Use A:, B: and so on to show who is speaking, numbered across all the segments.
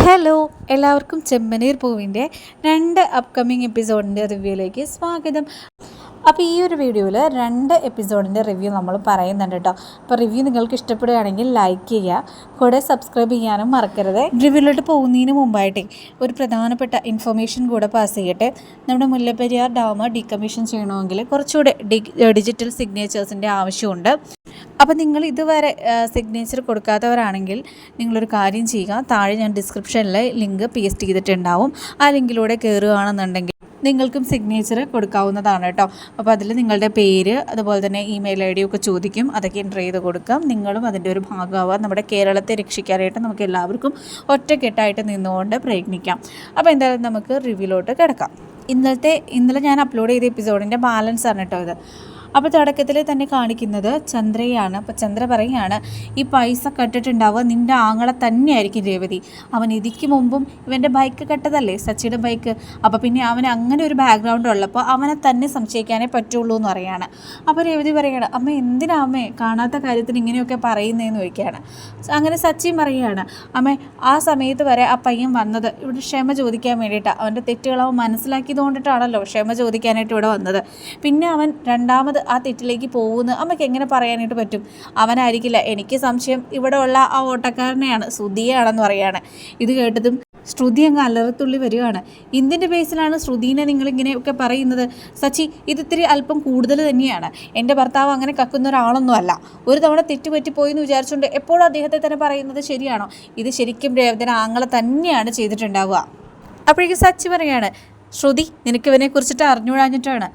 A: Hello, എല്ലാവർക്കും ചെമ്പനീർ പൂവിൻ്റെ 2 upcoming എപ്പിസോഡിൻ്റെ റിവ്യൂയിലേക്ക് സ്വാഗതം. അപ്പോൾ ഈ ഒരു വീഡിയോയിൽ 2 എപ്പിസോഡിൻ്റെ റിവ്യൂ നമ്മൾ പറയുന്നുണ്ട് കേട്ടോ. അപ്പോൾ റിവ്യൂ നിങ്ങൾക്ക് ഇഷ്ടപ്പെടുകയാണെങ്കിൽ ലൈക്ക് ചെയ്യുക, കൂടെ സബ്സ്ക്രൈബ് ചെയ്യാനും മറക്കരുത്. റിവ്യൂയിലോട്ട് പോകുന്നതിന് മുമ്പായിട്ടേ ഒരു പ്രധാനപ്പെട്ട ഇൻഫർമേഷൻ കൂടെ പാസ് ചെയ്യട്ടെ. നമ്മുടെ മുല്ലപ്പെരിയാർ ഡാം ഡീകമ്മീഷൻ ചെയ്യണമെങ്കിൽ കുറച്ചുകൂടെ ഡിജിറ്റൽ സിഗ്നേച്ചേഴ്സിൻ്റെ ആവശ്യമുണ്ട്. അപ്പോൾ നിങ്ങൾ ഇതുവരെ സിഗ്നേച്ചർ കൊടുക്കാത്തവരാണെങ്കിൽ നിങ്ങളൊരു കാര്യം ചെയ്യുക. താഴെ ഞാൻ ഡിസ്ക്രിപ്ഷനിൽ ലിങ്ക് പേസ്റ്റ് ചെയ്തിട്ടുണ്ടാവും. ആ ലിങ്കിലൂടെ കയറുകയാണെന്നുണ്ടെങ്കിൽ നിങ്ങൾക്കും സിഗ്നേച്ചർ കൊടുക്കാവുന്നതാണ് കേട്ടോ. അപ്പോൾ അതിൽ നിങ്ങളുടെ പേര്, അതുപോലെ തന്നെ ഇമെയിൽ ID ഒക്കെ ചോദിക്കും. അതൊക്കെ എൻ്റർ ചെയ്ത് കൊടുക്കാം. നിങ്ങളും അതിൻ്റെ ഒരു ഭാഗമാവാം. നമ്മുടെ കേരളത്തെ രക്ഷിക്കാനായിട്ട് നമുക്ക് എല്ലാവർക്കും ഒറ്റക്കെട്ടായിട്ട് നിന്നുകൊണ്ട് പ്രയത്നിക്കാം. അപ്പോൾ എന്തായാലും നമുക്ക് റിവ്യൂലോട്ട് കിടക്കാം. ഇന്നലെ ഞാൻ അപ്ലോഡ് ചെയ്ത എപ്പിസോഡിൻ്റെ ബാലൻസ് ആണ് കേട്ടോ ഇത്. അപ്പോൾ തുടക്കത്തിൽ തന്നെ കാണിക്കുന്നത് ചന്ദ്രയാണ്. അപ്പോൾ ചന്ദ്ര പറയുകയാണ്, ഈ പൈസ കട്ടിട്ടുണ്ടാവുക നിൻ്റെ ആങ്ങളെ തന്നെയായിരിക്കും രേവതി. അവൻ ഇതിക്ക് മുമ്പും ഇവൻ്റെ ബൈക്ക് കട്ടതല്ലേ, സച്ചിയുടെ ബൈക്ക്. അപ്പോൾ പിന്നെ അവന് അങ്ങനെ ഒരു ബാക്ക്ഗ്രൗണ്ട് ഉള്ളപ്പോൾ അവനെ തന്നെ സംശയിക്കാനേ പറ്റുള്ളൂ എന്ന് പറയുകയാണ്. അപ്പോൾ രേവതി പറയുകയാണ്, അമ്മ എന്തിനാ അമ്മേ കാണാത്ത കാര്യത്തിന് ഇങ്ങനെയൊക്കെ പറയുന്നതെന്ന് ചോദിക്കുകയാണ്. അങ്ങനെ സച്ചിയും പറയുകയാണ്, അമ്മേ ആ സമയത്ത് വരെ ആ പയ്യൻ വന്നത് ഇവിടെ ക്ഷമ ചോദിക്കാൻ വേണ്ടിയിട്ടാണ്. അവൻ്റെ തെറ്റുകൾ അവൻ മനസ്സിലാക്കിയത് കൊണ്ടിട്ടാണല്ലോ ക്ഷമ ചോദിക്കാനായിട്ട് ഇവിടെ വന്നത്. പിന്നെ അവൻ രണ്ടാമത് ആ തെറ്റിലേക്ക് പോകുന്നു അമ്മയ്ക്ക് എങ്ങനെ പറയാനായിട്ട് പറ്റും? അവനായിരിക്കില്ല. എനിക്ക് സംശയം ഇവിടെ ഉള്ള ആ ഓട്ടക്കാരനെയാണ്, ശ്രുതിയാണെന്ന് പറയുകയാണ്. ഇത് കേട്ടതും ശ്രുതി അങ്ങ് അലറത്തുള്ളി വരികയാണ്. എന്തിൻ്റെ ബേസിലാണ് ശ്രുതിനെ നിങ്ങളിങ്ങനെയൊക്കെ പറയുന്നത്? സച്ചി, ഇതിത്തിരി അല്പം കൂടുതൽ തന്നെയാണ്. എൻ്റെ ഭർത്താവ് അങ്ങനെ കക്കുന്ന ഒരാളൊന്നും അല്ല. ഒരു തവണ തെറ്റുപറ്റിപ്പോയി എന്ന് വിചാരിച്ചുകൊണ്ട് എപ്പോഴും അദ്ദേഹത്തെ തന്നെ പറയുന്നത് ശരിയാണോ? ഇത് ശരിക്കും രേവതിയുടെ ആങ്ങളെ തന്നെയാണ് ചെയ്തിട്ടുണ്ടാവുക. അപ്പോഴേക്കും സച്ചി പറയാണ്, ശ്രുതി, നിനക്ക് ഇവനെ കുറിച്ചിട്ട് അറിഞ്ഞുകൂടാഞ്ഞിട്ടാണ്.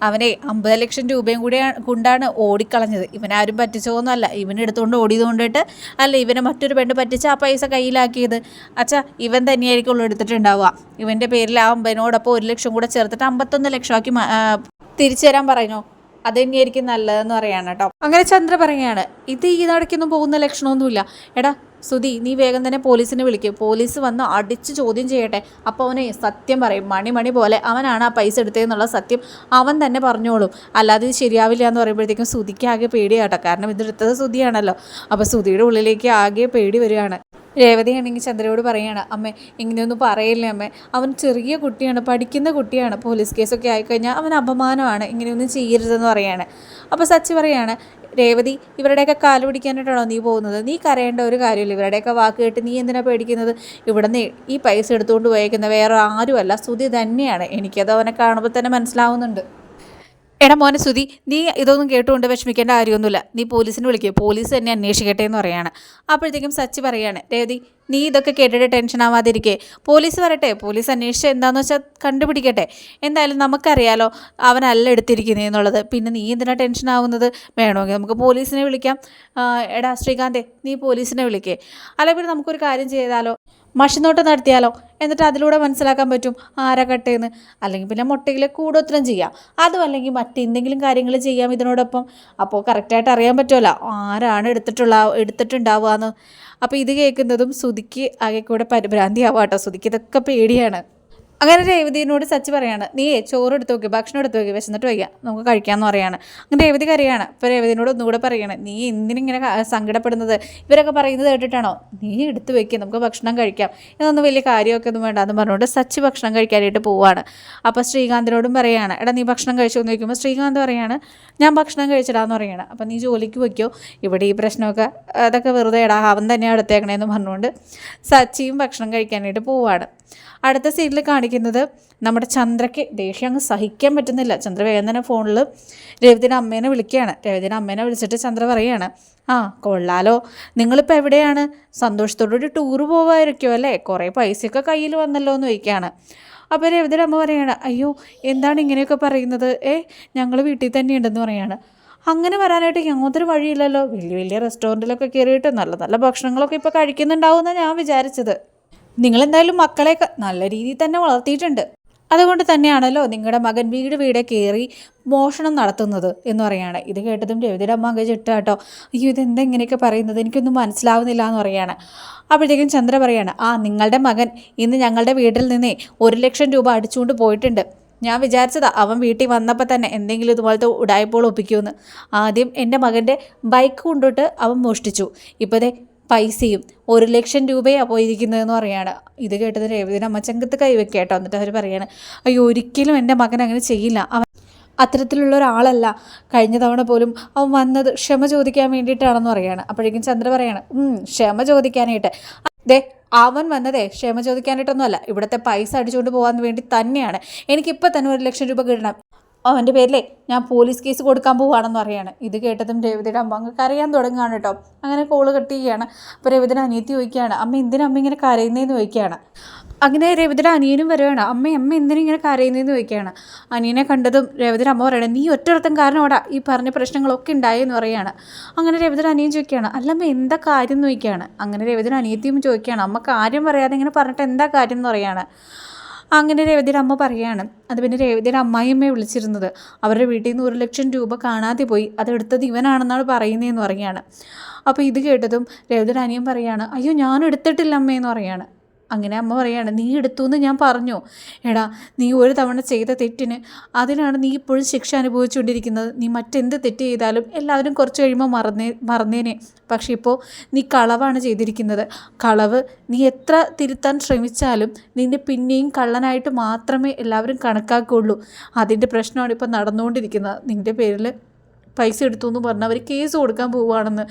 A: അവനെ 50 ലക്ഷം രൂപയും കൂടി കൊണ്ടാണ് ഓടിക്കളഞ്ഞത്. ഇവനാരും പറ്റിച്ചോന്നല്ല, ഇവനെടുത്തുകൊണ്ട് ഓടിയത് കൊണ്ടിട്ട് അല്ല ഇവനെ മറ്റൊരു പെണ്ണ് പറ്റിച്ച് ആ പൈസ കയ്യിലാക്കിയത്. അച്ഛാ, ഇവൻ തന്നെയായിരിക്കുള്ളൂ എടുത്തിട്ടുണ്ടാവുക. ഇവൻ്റെ പേരിൽ ആ 50നോടൊപ്പം 1 ലക്ഷം കൂടെ ചേർത്തിട്ട് 51 ലക്ഷമാക്കി തിരിച്ചു തരാൻ പറഞ്ഞോ, അത് തന്നെയായിരിക്കും നല്ലതെന്ന് പറയാണ് കേട്ടോ. അങ്ങനെ ചന്ദ്ര പറയുകയാണ്, ഇത് ഈ നടക്കൊന്നും പോകുന്ന ലക്ഷണമൊന്നുമില്ല. എടാ സുധി, നീ വേഗം തന്നെ പോലീസിനെ വിളിക്കും. പോലീസ് വന്ന് അടിച്ച് ചോദ്യം ചെയ്യട്ടെ. അപ്പോൾ അവനെ സത്യം പറയും. മണി പോലെ അവനാണ് ആ പൈസ എടുത്തതെന്നുള്ള സത്യം അവൻ തന്നെ പറഞ്ഞോളും. അല്ലാതെ ഇത് ശരിയാവില്ല എന്ന് പറയുമ്പോഴത്തേക്കും സുധിക്ക് ആകെ പേടിയാട്ടോ. കാരണം ഇതെടുത്തത് സുധിയാണല്ലോ. അപ്പോൾ സുധിയുടെ ഉള്ളിലേക്ക് ആകെ പേടി വരികയാണ്. രേവതിയാണെങ്കിൽ ചന്ദ്രയോട് പറയുകയാണ്, അമ്മേ ഇങ്ങനെയൊന്നും പറയില്ലേ അമ്മേ, അവൻ ചെറിയ കുട്ടിയാണ്, പഠിക്കുന്ന കുട്ടിയാണ്. പോലീസ് കേസൊക്കെ ആയിക്കഴിഞ്ഞാൽ അവൻ അപമാനമാണ്, ഇങ്ങനെയൊന്നും ചെയ്യരുതെന്ന് പറയാണ്. അപ്പോൾ സച്ചി പറയാണ്, രേവതി, ഇവരുടെയൊക്കെ കാല് പിടിക്കാനായിട്ടാണോ നീ പോകുന്നത്? നീ കരയേണ്ട ഒരു കാര്യമില്ല. ഇവരുടെയൊക്കെ വാക്ക് കേട്ട് നീ എന്തിനാണ് പേടിക്കുന്നത്? ഇവിടെ നിന്ന് ഈ പൈസ എടുത്തുകൊണ്ട് പോയേക്കുന്ന വേറെ ആരുമല്ല, സുധി തന്നെയാണ്. എനിക്കത് അവനെ കാണുമ്പോൾ തന്നെ മനസ്സിലാവുന്നുണ്ട്. എടാ മോനെ സുധി, നീ ഇതൊന്നും കേട്ടുകൊണ്ട് വിഷമിക്കേണ്ട കാര്യമൊന്നുമില്ല. നീ പോലീസിനെ വിളിക്കുക, പോലീസ് തന്നെ അന്വേഷിക്കട്ടെ എന്ന് പറയാണ്. അപ്പോഴത്തേക്കും സച്ചി പറയാണ്, രേവതി, നീ ഇതൊക്കെ കേട്ടിട്ട് ടെൻഷൻ ആവാതിരിക്കേ. പോലീസ് വരട്ടെ, പോലീസ് അന്വേഷിച്ച് എന്താണെന്ന് വെച്ചാൽ കണ്ടുപിടിക്കട്ടെ. എന്തായാലും നമുക്കറിയാലോ അവനല്ല എടുത്തിരിക്കുന്നതെന്നുള്ളത്. പിന്നെ നീ എന്തിനാണ് ടെൻഷൻ ആവുന്നത്? വേണമെങ്കിൽ നമുക്ക് പോലീസിനെ വിളിക്കാം. എടാ ശ്രീകാന്തേ, നീ പോലീസിനെ വിളിക്കേ. അല്ലെങ്കിൽ പിന്നെ നമുക്കൊരു കാര്യം ചെയ്താലോ, മഷിനോട്ടം നടത്തിയാലോ? എന്നിട്ട് അതിലൂടെ മനസ്സിലാക്കാൻ പറ്റും ആരാ കട്ടേന്ന്. അല്ലെങ്കിൽ പിന്നെ മുട്ടയിലെ കൂടോത്രം ചെയ്യാം. അതും അല്ലെങ്കിൽ മറ്റെന്തെങ്കിലും കാര്യങ്ങൾ ചെയ്യാം ഇതിനോടൊപ്പം. അപ്പോൾ കറക്റ്റായിട്ട് അറിയാൻ പറ്റുമല്ലോ ആരാണ് എടുത്തിട്ടുണ്ടാവുക എന്ന്. അപ്പോൾ ഇത് കേൾക്കുന്നതും സുധിക്ക് ആകെ കൂടെ പരിഭ്രാന്തി ആവാട്ടോ. സുധിക്ക് ഇതൊക്കെ പേടിയാണ്. അങ്ങനെ രേവതിനോട് സച്ചി പറയാണ്, നീയേ ചോറ് എടുത്ത് നോക്കി, ഭക്ഷണം എടുത്ത് നോക്കി, വിശന്നിട്ട് വയ്ക്കുക, നമുക്ക് കഴിക്കാമെന്ന് പറയാണ്. അങ്ങനെ രേവതി കരയാണ്. അപ്പോൾ രേവതിനോട് ഒന്നുകൂടെ പറയാണ്, നീ എന്തിനിങ്ങനെ സങ്കടപ്പെടുന്നത്? ഇവരൊക്കെ പറയുന്നത് കേട്ടിട്ടാണോ? നീ എടുത്ത് വയ്ക്കുക, നമുക്ക് ഭക്ഷണം കഴിക്കാം. ഇതൊന്നും വലിയ കാര്യമൊക്കെ ഒന്നും വേണ്ട എന്ന് പറഞ്ഞുകൊണ്ട് സച്ചി ഭക്ഷണം കഴിക്കാനായിട്ട് പോവാണ്. അപ്പോൾ ശ്രീകാന്തിനോടും പറയുകയാണ്, എടാ നീ ഭക്ഷണം കഴിച്ചോ എന്ന് ചോദിക്കുമ്പോൾ ശ്രീകാന്ത് പറയാണ്, ഞാൻ ഭക്ഷണം കഴിച്ചിടാന്ന് പറയാണ്. അപ്പോൾ നീ ജോലിക്ക് വയ്ക്കോ, ഇവിടെ ഈ പ്രശ്നമൊക്കെ അതൊക്കെ വെറുതെ ഇടാ, അവൻ തന്നെയാണ് എടുത്തേക്കണേന്ന് പറഞ്ഞുകൊണ്ട് സച്ചിയും ഭക്ഷണം കഴിക്കാനായിട്ട് പോവാണ്. അടുത്ത സീനിൽ കാണിക്കുന്നത് നമ്മുടെ ചന്ദ്രയ്ക്ക് ദേഷ്യം അങ്ങ് സഹിക്കാൻ പറ്റുന്നില്ല. ചന്ദ്ര വേഗം തന്നെ ഫോണിൽ രേവതിയുടെ അമ്മേനെ വിളിക്കുകയാണ്. രേവതിയുടെ അമ്മേനെ വിളിച്ചിട്ട് ചന്ദ്ര പറയുകയാണ്, ആ കൊള്ളാലോ, നിങ്ങളിപ്പോൾ എവിടെയാണ്? സന്തോഷത്തോടുകൂടി ടൂറ് പോവായിരിക്കുമോ അല്ലേ? കുറേ പൈസയൊക്കെ കയ്യിൽ വന്നല്ലോ എന്ന് ചോദിക്കുകയാണ്. അപ്പോൾ രേവതിയുടെ അമ്മ പറയുകയാണ്, അയ്യോ എന്താണ് ഇങ്ങനെയൊക്കെ പറയുന്നത്? ഞങ്ങൾ വീട്ടിൽ തന്നെ ഉണ്ടെന്ന് പറയുകയാണ്. അങ്ങനെ വരാനായിട്ട് യാതൊരു വഴിയില്ലല്ലോ. വലിയ വലിയ റെസ്റ്റോറൻറ്റിലൊക്കെ കയറിയിട്ട് നല്ല നല്ല ഭക്ഷണങ്ങളൊക്കെ ഇപ്പോൾ കഴിക്കുന്നുണ്ടാവുമെന്നാണ് ഞാൻ വിചാരിച്ചത്. നിങ്ങളെന്തായാലും മക്കളെയൊക്കെ നല്ല രീതിയിൽ തന്നെ വളർത്തിയിട്ടുണ്ട്. അതുകൊണ്ട് തന്നെയാണല്ലോ നിങ്ങളുടെ മകൻ വീട് കയറി മോഷണം നടത്തുന്നത് എന്ന് പറയുകയാണ്. ഇത് കേട്ടതും രവിതയുടെ അമ്മ അങ്ങ് ചിട്ട കേട്ടോ. അയ്യോ ഇതെന്താ ഇങ്ങനെയൊക്കെ പറയുന്നത്, എനിക്കൊന്നും മനസ്സിലാവുന്നില്ല എന്ന് പറയുകയാണ്. അപ്പോഴത്തേക്കും ചന്ദ്ര പറയാണ്, നിങ്ങളുടെ മകൻ ഇന്ന് ഞങ്ങളുടെ വീട്ടിൽ നിന്നേ 1 ലക്ഷം രൂപ അടിച്ചുകൊണ്ട് പോയിട്ടുണ്ട്. ഞാൻ വിചാരിച്ചതാ അവൻ വീട്ടിൽ വന്നപ്പോൾ തന്നെ എന്തെങ്കിലും ഇതുപോലത്തെ ഉടായ്പകൾ ഒപ്പിക്കുമെന്ന്. ആദ്യം എൻ്റെ മകൻ്റെ ബൈക്ക് കൊണ്ടിട്ട് അവൻ മോഷ്ടിച്ചു. ഇപ്പോൾ പൈസയും 1,00,000 രൂപയാണ് പോയിരിക്കുന്നതെന്ന് പറയാണ്. ഇത് കേട്ടത് രേവതിയുടെ അമ്മ ചങ്കത്ത് കൈവയ്ക്കുക കേട്ടോ. എന്നിട്ട് അവർ പറയാണ്, അയ്യോ ഒരിക്കലും എൻ്റെ മകൻ അങ്ങനെ ചെയ്യില്ല, അവൻ അത്തരത്തിലുള്ള ഒരാളല്ല, കഴിഞ്ഞ തവണ പോലും അവൻ വന്നത് ക്ഷമ ചോദിക്കാൻ വേണ്ടിയിട്ടാണെന്ന് പറയാണ്. അപ്പോഴേക്കും ചന്ദ്ര പറയാണ്, ക്ഷമ ചോദിക്കാനായിട്ട് അവൻ വന്നതേ ക്ഷമ ചോദിക്കാനായിട്ടൊന്നുമല്ല, ഇവിടുത്തെ പൈസ അടിച്ചുകൊണ്ട് പോകാൻ വേണ്ടി തന്നെയാണ്. എനിക്കിപ്പോൾ തന്നെ 1,00,000 രൂപ കിട്ടണം, അവൻ്റെ പേരിലേ ഞാൻ പോലീസ് കേസ് കൊടുക്കാൻ പോവുകയാണെന്ന് പറയാണ്. ഇത് കേട്ടതും രേവതിയുടെ അമ്മ അങ്ങ് കരയാൻ തുടങ്ങുകയാണ് കേട്ടോ. അങ്ങനെ കോള് കട്ട് ചെയ്യുകയാണ്. അപ്പോൾ രേവതിയുടെ അനിയത്തി ചോദിക്കുകയാണ്, അമ്മ എന്തിനാ അമ്മ ഇങ്ങനെ കരയുന്നതെന്ന് ചോദിക്കുകയാണ്. അങ്ങനെ രേവതിയുടെ അനിയനും വരുവാണ്. അമ്മ എന്തിനും ഇങ്ങനെ കരയുന്നതെന്ന് ചോദിക്കുകയാണ്. അനിയനെ കണ്ടതും രേവതിയുടെ അമ്മ പറയണം, നീ ഒറ്റൊരുത്തം കാരണമാടാ ഈ പറഞ്ഞ പ്രശ്നങ്ങളൊക്കെ ഉണ്ടായെന്ന് പറയുകയാണ്. അങ്ങനെ രേവതിയുടെ അനിയൻ ചോദിക്കുകയാണ്, അല്ലമ്മ എന്താ കാര്യം എന്ന് ചോദിക്കുകയാണ്. അങ്ങനെ രേവതിയുടെ അനിയത്തിയും ചോദിക്കുകയാണ്, അമ്മ കാര്യം പറയാതെ ഇങ്ങനെ പറഞ്ഞിട്ട് എന്താ കാര്യം എന്ന് പറയുകയാണ്. അങ്ങനെ രേവതിയുടെ അമ്മ പറയുകയാണ്, അത് പിന്നെ രേവതിയുടെ അമ്മായിയമ്മയെ വിളിച്ചിരുന്നത്, അവരുടെ വീട്ടിൽ നിന്ന് 1,00,000 രൂപ കാണാതെ പോയി, അതെടുത്തത് ഇവനാണെന്നാണ് പറയുന്നതെന്ന് പറയുകയാണ്. അപ്പോൾ ഇത് കേട്ടതും രേവതിയുടെ അനിയൻ പറയുകയാണ്, അയ്യോ ഞാനും എടുത്തിട്ടില്ല അമ്മയെന്ന് പറയുകയാണ്. അങ്ങനെ അമ്മ പറയാണ്, നീ എടുത്തു എന്ന് ഞാൻ പറഞ്ഞു, എടാ നീ ഒരു തവണ ചെയ്ത തെറ്റിന് അതിനാണ് നീ ഇപ്പോഴും ശിക്ഷ അനുഭവിച്ചുകൊണ്ടിരിക്കുന്നത്. നീ മറ്റെന്ത് തെറ്റ് ചെയ്താലും എല്ലാവരും കുറച്ച് കഴിയുമ്പോൾ മറന്നേനെ. പക്ഷെ ഇപ്പോൾ നീ കളവാണ് ചെയ്തിരിക്കുന്നത്. കളവ് നീ എത്ര തിരുത്താൻ ശ്രമിച്ചാലും നിന്നെ പിന്നെയും കള്ളനായിട്ട് മാത്രമേ എല്ലാവരും കണക്കാക്കുകയുള്ളൂ. അതിൻ്റെ പ്രശ്നമാണ് ഇപ്പോൾ നടന്നുകൊണ്ടിരിക്കുന്നത്. നിൻ്റെ പേരിൽ പൈസ എടുത്തു എന്ന് പറഞ്ഞാൽ അവർ കേസ് കൊടുക്കാൻ പോവുകയാണെന്ന്.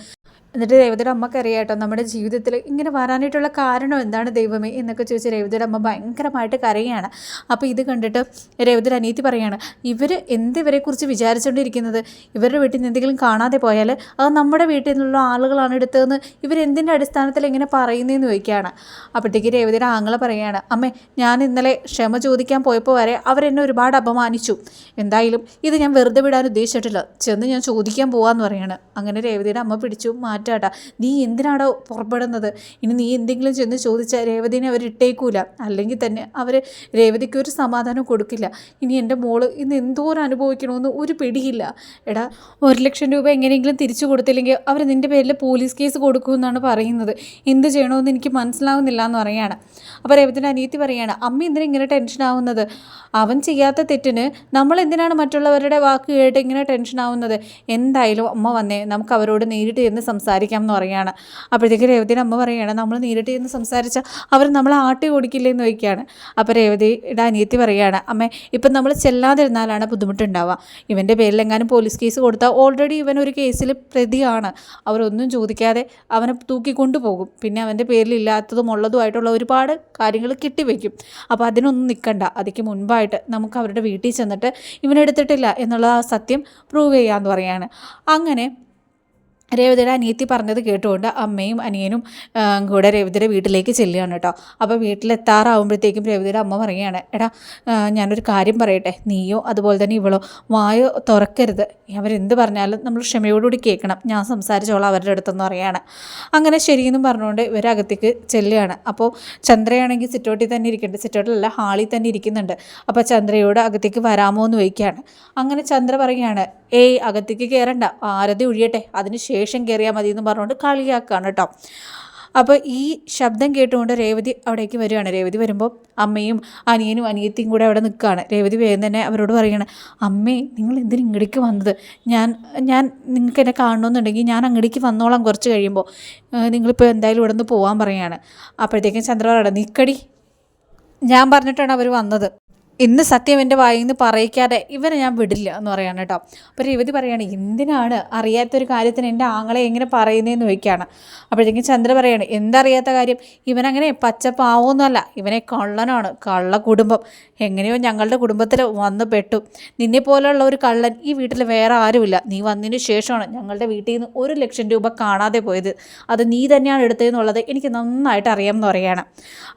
A: എന്നിട്ട് രേവതിയുടെ അമ്മക്ക് അറിയാം കേട്ടോ, നമ്മുടെ ജീവിതത്തിൽ ഇങ്ങനെ വരാനായിട്ടുള്ള കാരണം എന്താണ് ദൈവമേ എന്നൊക്കെ ചോദിച്ച് രേവതിയുടെ അമ്മ ഭയങ്കരമായിട്ട് കരയുകയാണ്. അപ്പോൾ ഇത് കണ്ടിട്ട് രേവതിയുടെ അനിയത്തി പറയാണ്, ഇവർ എന്തിവരെക്കുറിച്ച് വിചാരിച്ചുകൊണ്ടിരിക്കുന്നത്, ഇവരുടെ വീട്ടിൽ നിന്ന് എന്തെങ്കിലും കാണാതെ പോയാൽ അത് നമ്മുടെ വീട്ടിൽ നിന്നുള്ള ആളുകളാണ് എടുത്തതെന്ന് ഇവരെന്തിൻ്റെ അടിസ്ഥാനത്തിൽ ഇങ്ങനെ പറയുന്നതെന്ന് ചോദിക്കുകയാണ്. അപ്പോഴത്തേക്ക് രേവതിയുടെ ആങ്ങളെ പറയുകയാണ്, അമ്മേ ഞാൻ ഇന്നലെ ക്ഷമ ചോദിക്കാൻ പോയപ്പോൾ വരെ അവരെന്നെ ഒരുപാട് അപമാനിച്ചു. എന്തായാലും ഇത് ഞാൻ വെറുതെ വിടാൻ ഉദ്ദേശിച്ചിട്ടില്ല, ചെന്ന് ഞാൻ ചോദിക്കാൻ പോകാമെന്ന് പറയുകയാണ്. അങ്ങനെ രേവതിയുടെ അമ്മ പിടിച്ചു മാറ്റാട്ടാ, നീ എന്തിനാടോ പുറപ്പെടുന്നത്, ഇനി നീ എന്തെങ്കിലും ചെന്ന് ചോദിച്ചാൽ രേവതിനെ അവർ ഇട്ടേക്കൂല, അല്ലെങ്കിൽ തന്നെ അവർ രേവതിക്ക് ഒരു സമാധാനം കൊടുക്കില്ല. ഇനി എൻ്റെ മോള് ഇന്ന് എന്തോരം അനുഭവിക്കണമെന്ന് ഒരു പിടിയില്ല. എടാ 1,00,000 രൂപ എങ്ങനെയെങ്കിലും തിരിച്ചു കൊടുത്തില്ലെങ്കിൽ അവർ നിൻ്റെ പേരിൽ പോലീസ് കേസ് കൊടുക്കുമെന്നാണ് പറയുന്നത്. എന്ത് ചെയ്യണമെന്ന് എനിക്ക് മനസ്സിലാവുന്നില്ല എന്ന് പറയുകയാണ്. അപ്പോൾ രേവതിൻ്റെ അനിയത്തി പറയുകയാണ്, അമ്മ എന്തിനാ ഇങ്ങനെ ടെൻഷനാവുന്നത്, അവൻ ചെയ്യാത്ത തെറ്റിന് നമ്മൾ എന്തിനാണ് മറ്റുള്ളവരുടെ വാക്ക് കേട്ട് ഇങ്ങനെ ടെൻഷനാവുന്നത്. എന്തായാലും അമ്മ വന്നേ, നമുക്ക് അവരോട് നേരിട്ട് ചെന്ന് സംസാരിക്കാം എന്ന് പറയുകയാണ്. അപ്പോഴത്തേക്ക് രേവതിയുടെ അമ്മ പറയുകയാണ്, നമ്മൾ നേരിട്ട് ചെന്ന് സംസാരിച്ചാൽ അവർ നമ്മളെ ആട്ടി ഓടിക്കില്ലെന്ന് ചോദിക്കുകയാണ്. അപ്പോൾ രേവതിയുടെ അനിയത്തി പറയുകയാണ്, അമ്മേ ഇപ്പം നമ്മൾ ചെല്ലാതിരുന്നാലാണ് ബുദ്ധിമുട്ടുണ്ടാവുക. ഇവൻ്റെ പേരിലെങ്ങാനും പോലീസ് കേസ് കൊടുത്താൽ ഓൾറെഡി ഇവൻ ഒരു കേസിൽ പ്രതിയാണ്, അവരൊന്നും ചോദിക്കാതെ അവനെ തൂക്കിക്കൊണ്ടുപോകും. പിന്നെ അവൻ്റെ പേരിൽ ഇല്ലാത്തതും ഉള്ളതുമായിട്ടുള്ള ഒരുപാട് കാര്യങ്ങൾ കിട്ടിവെക്കും. അപ്പോൾ അതിനൊന്നും നിൽക്കണ്ട, അതിക്ക് മുൻപായിട്ട് നമുക്ക് അവരുടെ വീട്ടിൽ ചെന്നിട്ട് ഇവനെടുത്തിട്ടില്ല എന്നുള്ള ആ സത്യം പ്രൂവ് ചെയ്യാമെന്ന് പറയുകയാണ്. അങ്ങനെ രേവതിയുടെ അനിയത്തി പറഞ്ഞത് കേട്ടുകൊണ്ട് അമ്മയും അനിയനും കൂടെ രേവതിയുടെ വീട്ടിലേക്ക് ചെല്ലുകയാണ് കേട്ടോ. അപ്പോൾ വീട്ടിലെത്താറാവുമ്പോഴത്തേക്കും രേവതിയുടെ അമ്മ പറയുകയാണ്, എടാ ഞാനൊരു കാര്യം പറയട്ടെ, നീയോ അതുപോലെ തന്നെ ഇവളോ വായോ തുറക്കരുത്, അവരെന്ത് പറഞ്ഞാലും നമ്മൾ ക്ഷമയോടുകൂടി കേൾക്കണം, ഞാൻ സംസാരിച്ചോളാം അവരുടെ അടുത്തെന്ന് പറയുകയാണ്. അങ്ങനെ ശരിയെന്നും പറഞ്ഞുകൊണ്ട് ഇവരകത്തേക്ക് ചെല്ലുകയാണ്. അപ്പോൾ ചന്ദ്രയാണെങ്കിൽ സിറ്റൗട്ടിൽ തന്നെ ഇരിക്കുന്നുണ്ട്, സിറ്റൗട്ടിലല്ല ഹാളിൽ തന്നെ ഇരിക്കുന്നുണ്ട്. അപ്പോൾ ചന്ദ്രയോട് അകത്തേക്ക് വരാമോ എന്ന് ചോദിക്കുകയാണ്. അങ്ങനെ ചന്ദ്ര പറയുകയാണ്, ഏയ് അകത്തേക്ക് കയറണ്ട, ആരതി ഒഴിയട്ടെ അതിന് ശേഷം കയറിയാൽ മതി എന്ന് പറഞ്ഞുകൊണ്ട് കളിയാക്കുകയാണ് കേട്ടോ. അപ്പോൾ ഈ ശബ്ദം കേട്ടുകൊണ്ട് രേവതി അവിടേക്ക് വരികയാണ്. രേവതി വരുമ്പോൾ അമ്മയും അനിയനും അനിയത്തിയും കൂടെ അവിടെ നിൽക്കുകയാണ്. രേവതി വേഗം തന്നെ അവരോട് പറയുകയാണ്, അമ്മേ നിങ്ങൾ എന്തിനും ഇങ്ങടേക്ക് വന്നത്, ഞാൻ നിങ്ങൾക്ക് എന്നെ കാണണമെന്നുണ്ടെങ്കിൽ ഞാൻ അങ്ങടേക്ക് വന്നോളാം കുറച്ച് കഴിയുമ്പോൾ, നിങ്ങളിപ്പോൾ എന്തായാലും ഇവിടെ നിന്ന് പോകാൻ പറയുകയാണ്. അപ്പോഴത്തേക്കും ചന്ദ്ര പറയണം, നിൽക്കടി, ഞാൻ പറഞ്ഞിട്ടാണ് അവർ വന്നത്, ഇന്ന് സത്യം എൻ്റെ വായിൽ നിന്ന് പറയിക്കാതെ ഇവരെ ഞാൻ വിടില്ല എന്ന് പറയാണ് കേട്ടോ. അപ്പോൾ രേവതി പറയാണ്, എന്തിനാണ് അറിയാത്തൊരു കാര്യത്തിന് എൻ്റെ ആങ്ങളെ എങ്ങനെ പറയുന്നതെന്ന് ചോദിക്കുകയാണ്. അപ്പോഴത്തേക്കും ചന്ദ്ര പറയാണ്, എന്തറിയാത്ത കാര്യം, ഇവനങ്ങനെ പച്ചപ്പാവൊന്നുമല്ല, ഇവനെ കള്ളനാണ്, കള്ള കുടുംബം, എങ്ങനെയോ ഞങ്ങളുടെ കുടുംബത്തിൽ വന്ന് പെട്ടു. നിന്നെപ്പോലുള്ള ഒരു കള്ളൻ ഈ വീട്ടിൽ വേറെ ആരുമില്ല, നീ വന്നതിന് ശേഷമാണ് ഞങ്ങളുടെ വീട്ടിൽ നിന്ന് 1,00,000 രൂപ കാണാതെ പോയത്, അത് നീ തന്നെയാണ് എടുത്തതെന്നുള്ളത് എനിക്ക് നന്നായിട്ട് അറിയാമെന്ന് പറയുകയാണ്.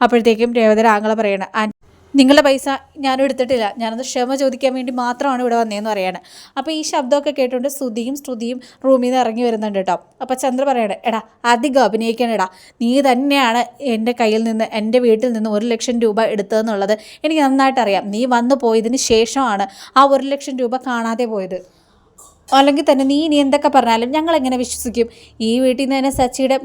A: അപ്പോഴത്തേക്കും രേവതിയുടെ ആങ്ങളെ പറയാണ്, നിങ്ങളുടെ പൈസ ഞാനും എടുത്തിട്ടില്ല, ഞാനത് ക്ഷമ ചോദിക്കാൻ വേണ്ടി മാത്രമാണ് ഇവിടെ വന്നതെന്ന് പറയാണ്. അപ്പോൾ ഈ ശബ്ദമൊക്കെ കേട്ടുകൊണ്ട് ശ്രുതിയും റൂമിൽ നിന്ന് ഇറങ്ങി വരുന്നുണ്ട് കേട്ടോ. അപ്പോൾ ചന്ദ്ര പറയണേ, എടാ അധികം അഭിനയിക്കണേടാ, നീ തന്നെയാണ് എൻ്റെ കയ്യിൽ നിന്ന് എൻ്റെ വീട്ടിൽ നിന്ന് 1,00,000 രൂപ എടുത്തതെന്നുള്ളത് എനിക്ക് നന്നായിട്ട് അറിയാം. നീ വന്നു പോയതിന് ശേഷമാണ് ആ 1,00,000 രൂപ കാണാതെ പോയത്, അല്ലെങ്കിൽ തന്നെ നീ ഇനി എന്തൊക്കെ പറഞ്ഞാലും ഞങ്ങളെങ്ങനെ വിശ്വസിക്കും. ഈ വീട്ടിൽ നിന്ന് തന്നെ സച്ചിയുടെ